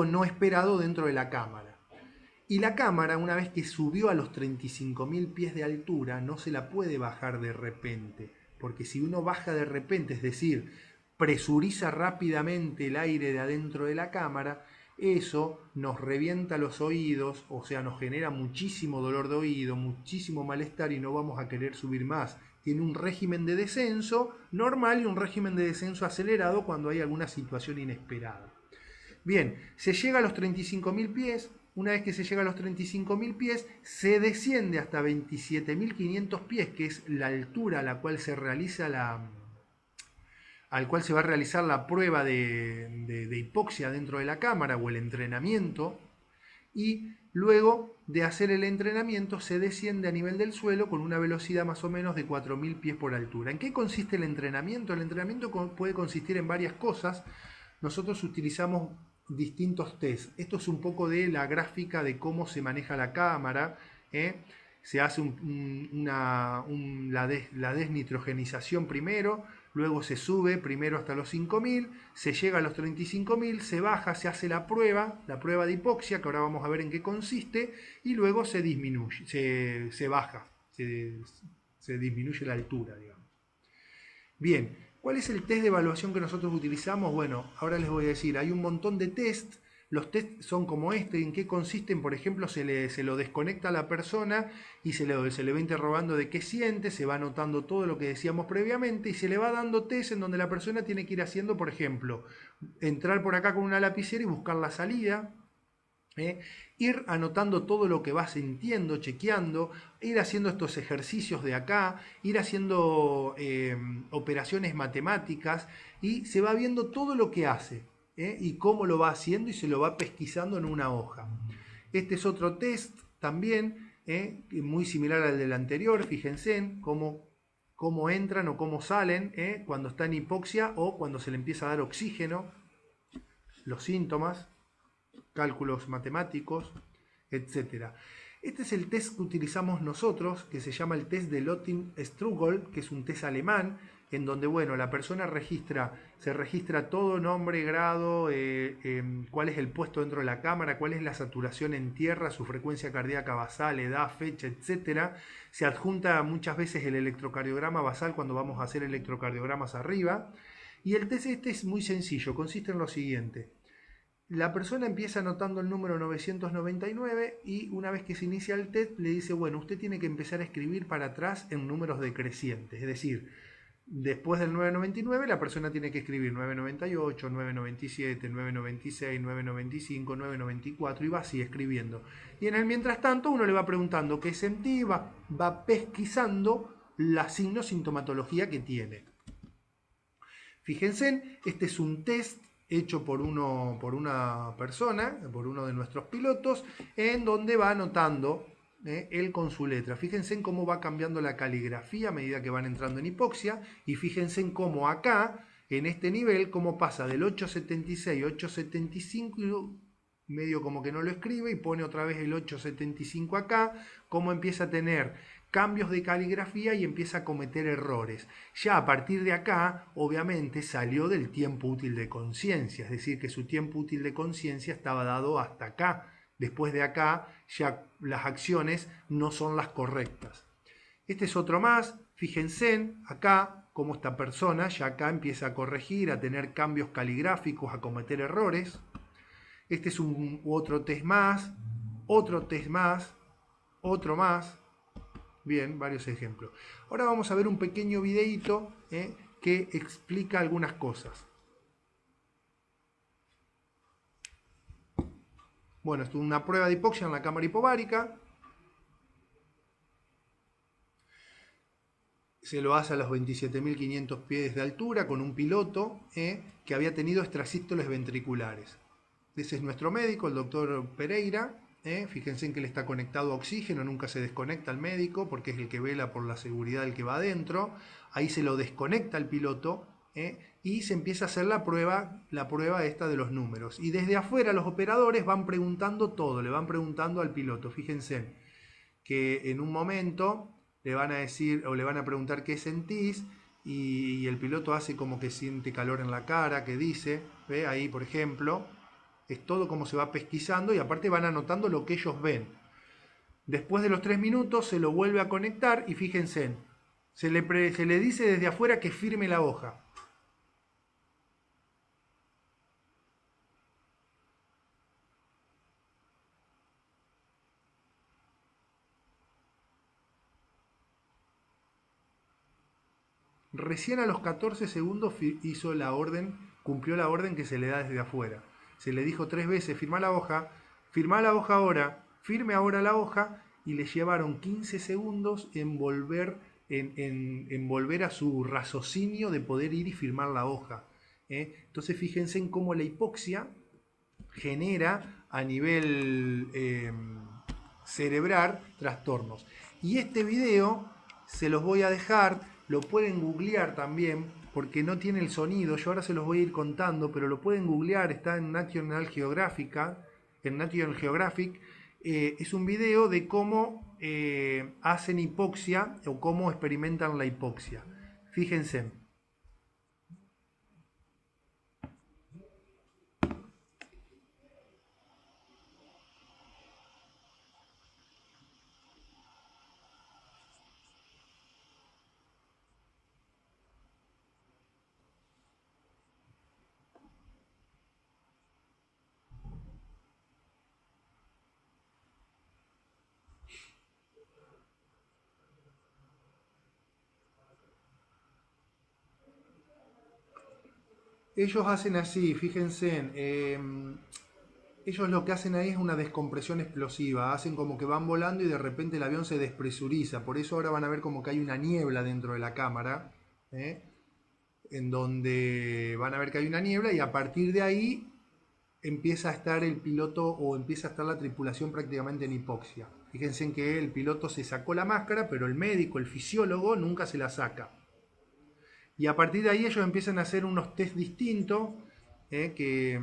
no esperado dentro de la cámara. Y la cámara, una vez que subió a los 35.000 pies de altura, no se la puede bajar de repente, porque si uno baja de repente, es decir, presuriza rápidamente el aire de adentro de la cámara, eso nos revienta los oídos, o sea, nos genera muchísimo dolor de oído, muchísimo malestar y no vamos a querer subir más. Tiene un régimen de descenso normal y un régimen de descenso acelerado cuando hay alguna situación inesperada. Bien, se llega a los 35.000 pies. Una vez que se llega a los 35.000 pies, se desciende hasta 27.500 pies, que es la altura a la cual se realiza al cual se va a realizar la prueba de hipoxia dentro de la cámara o el entrenamiento. Y luego de hacer el entrenamiento se desciende a nivel del suelo con una velocidad más o menos de 4.000 pies por altura. ¿En qué consiste el entrenamiento? El entrenamiento puede consistir en varias cosas. Nosotros utilizamos distintos test. Esto es un poco de la gráfica de cómo se maneja la cámara. Se hace la desnitrogenización primero, luego se sube primero hasta los 5.000, se llega a los 35.000, se baja, se hace la prueba de hipoxia, que ahora vamos a ver en qué consiste, y luego se disminuye, se baja, se disminuye la altura, digamos. Bien. ¿Cuál es el test de evaluación que nosotros utilizamos? Bueno, ahora les voy a decir, hay un montón de test. Los test son como este. ¿En qué consisten? Por ejemplo, se lo desconecta a la persona y se le va interrogando de qué siente, se va anotando todo lo que decíamos previamente y se le va dando test en donde la persona tiene que ir haciendo, por ejemplo, entrar por acá con una lapicera y buscar la salida. ¿eh? Ir anotando todo lo que va sintiendo, chequeando, ir haciendo estos ejercicios de acá, ir haciendo operaciones matemáticas y se va viendo todo lo que hace, y cómo lo va haciendo y se lo va pesquisando en una hoja. Este es otro test también, muy similar al del anterior, fíjense en cómo entran o cómo salen, cuando está en hipoxia o cuando se le empieza a dar oxígeno, los síntomas, cálculos matemáticos, etcétera. Este es el test que utilizamos nosotros, que se llama el test de Lottin-Strugol, que es un test alemán, en donde, bueno, la persona se registra todo, nombre, grado, cuál es el puesto dentro de la cámara, cuál es la saturación en tierra, su frecuencia cardíaca basal, edad, fecha, etcétera. Se adjunta muchas veces el electrocardiograma basal cuando vamos a hacer electrocardiogramas arriba. Y el test este es muy sencillo, consiste en lo siguiente. La persona empieza anotando el número 999 y una vez que se inicia el test le dice, bueno, usted tiene que empezar a escribir para atrás en números decrecientes. Es decir, después del 999 la persona tiene que escribir 998, 997, 996, 995, 994 y va así escribiendo. Y en el mientras tanto uno le va preguntando qué sentí, va pesquisando la signo-sintomatología que tiene. Fíjense, este es un test hecho por una persona, por uno de nuestros pilotos, en donde va anotando él con su letra. Fíjense en cómo va cambiando la caligrafía a medida que van entrando en hipoxia y fíjense en cómo acá, en este nivel, cómo pasa del 876, 875 y medio como que no lo escribe y pone otra vez el 875 acá, cómo empieza a tener cambios de caligrafía y empieza a cometer errores. Ya a partir de acá, obviamente, salió del tiempo útil de conciencia, es decir, que su tiempo útil de conciencia estaba dado hasta acá. Después de acá, ya las acciones no son las correctas. Este es otro más, fíjense acá cómo esta persona ya acá empieza a corregir, a tener cambios caligráficos, a cometer errores. Este es otro test más, otro test más, otro más. Bien, varios ejemplos. Ahora vamos a ver un pequeño videíto que explica algunas cosas. Bueno, esto es una prueba de hipoxia en la cámara hipovárica. Se lo hace a los 27.500 pies de altura con un piloto que había tenido extrasístoles ventriculares. Ese es nuestro médico, el doctor Pereira. Fíjense en que él está conectado a oxígeno, nunca se desconecta el médico porque es el que vela por la seguridad del que va adentro. Ahí se lo desconecta el piloto y se empieza a hacer la prueba esta de los números. Y desde afuera los operadores van preguntando todo, le van preguntando al piloto. Fíjense que en un momento le van a decir o le van a preguntar qué sentís y el piloto hace como que siente calor en la cara, que dice, ¿ve? Ahí por ejemplo. Es todo como se va pesquisando y aparte van anotando lo que ellos ven. Después de los 3 minutos se lo vuelve a conectar y fíjense, se le dice desde afuera que firme la hoja. Recién a los 14 segundos hizo la orden, cumplió la orden que se le da desde afuera. Se le dijo 3 veces, firma la hoja ahora, firme ahora la hoja, y le llevaron 15 segundos en volver a su raciocinio de poder ir y firmar la hoja. Entonces fíjense en cómo la hipoxia genera a nivel cerebral trastornos. Y este video se los voy a dejar, lo pueden googlear también, porque no tiene el sonido, yo ahora se los voy a ir contando, pero lo pueden googlear, está en National Geographic, es un video de cómo hacen hipoxia o cómo experimentan la hipoxia. Fíjense. Ellos hacen así, fíjense, Ellos lo que hacen ahí es una descompresión explosiva, hacen como que van volando y de repente el avión se despresuriza, por eso ahora van a ver como que hay una niebla dentro de la cámara, ¿eh? En donde van a ver que hay una niebla y a partir de ahí empieza a estar el piloto o empieza a estar la tripulación prácticamente en hipoxia. Fíjense en que el piloto se sacó la máscara, pero el médico, el fisiólogo, nunca se la saca. Y a partir de ahí ellos empiezan a hacer unos test distintos, que,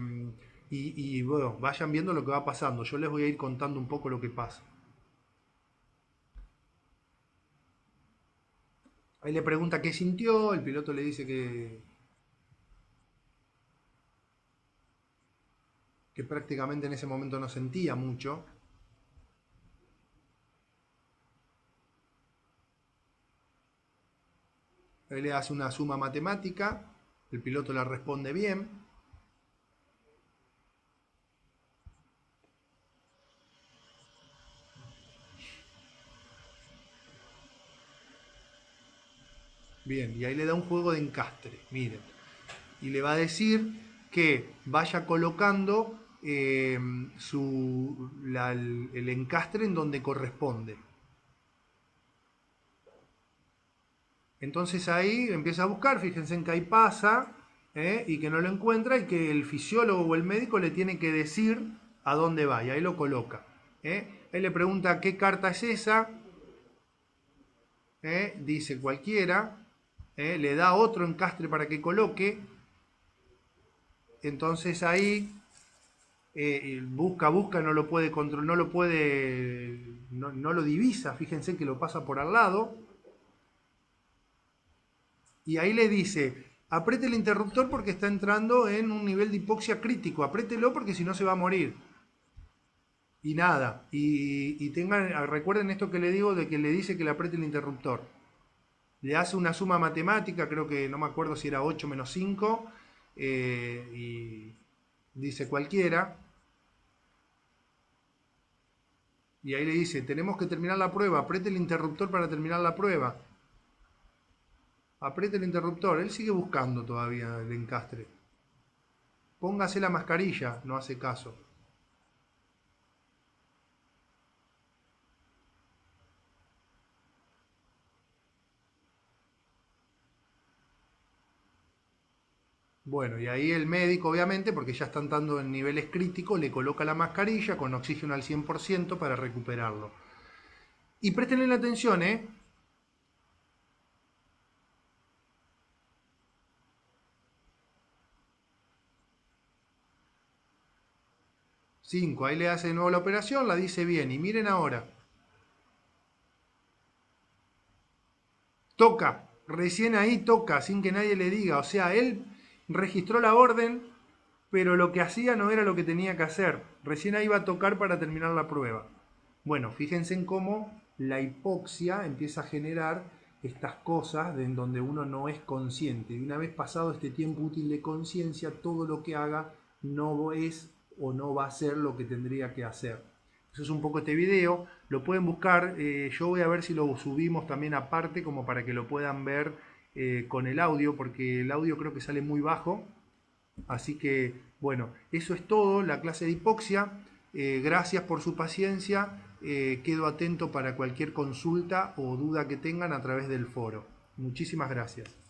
bueno, vayan viendo lo que va pasando. Yo les voy a ir contando un poco lo que pasa. Ahí le pregunta qué sintió, el piloto le dice que prácticamente en ese momento no sentía mucho. Ahí le hace una suma matemática, el piloto la responde bien. Bien, y ahí le da un juego de encastre, miren. Y le va a decir que vaya colocando el encastre en donde corresponde. Entonces ahí empieza a buscar, fíjense en que ahí pasa, y que no lo encuentra y que el fisiólogo o el médico le tiene que decir a dónde va y ahí lo coloca. Ahí le pregunta qué carta es esa, dice cualquiera, le da otro encastre para que coloque, entonces ahí busca, no lo puede controlar, no lo puede, no lo divisa, fíjense que lo pasa por al lado, y ahí le dice, apriete el interruptor porque está entrando en un nivel de hipoxia crítico, apriételo porque si no se va a morir. Y nada, recuerden esto que le digo de que le dice que le apriete el interruptor. Le hace una suma matemática, creo que no me acuerdo si era 8 menos 5, y dice cualquiera. Y ahí le dice, tenemos que terminar la prueba, apriete el interruptor para terminar la prueba. Apriete el interruptor, él sigue buscando todavía el encastre. Póngase la mascarilla, no hace caso. Bueno, y ahí el médico, obviamente, porque ya están dando en niveles críticos, le coloca la mascarilla con oxígeno al 100% para recuperarlo. Y préstenle la atención, ¿eh? 5, ahí le hace de nuevo la operación, la dice bien. Y miren ahora. Toca, recién ahí toca, sin que nadie le diga. O sea, él registró la orden, pero lo que hacía no era lo que tenía que hacer. Recién ahí va a tocar para terminar la prueba. Bueno, fíjense en cómo la hipoxia empieza a generar estas cosas en donde uno no es consciente. Y una vez pasado este tiempo útil de conciencia, todo lo que haga no es o no va a ser lo que tendría que hacer. Eso es un poco este video. Lo pueden buscar. Yo voy a ver si lo subimos también aparte como para que lo puedan ver con el audio, porque el audio creo que sale muy bajo. Así que, bueno, eso es todo, la clase de hipoxia. Gracias por su paciencia. Quedo atento para cualquier consulta o duda que tengan a través del foro. Muchísimas gracias.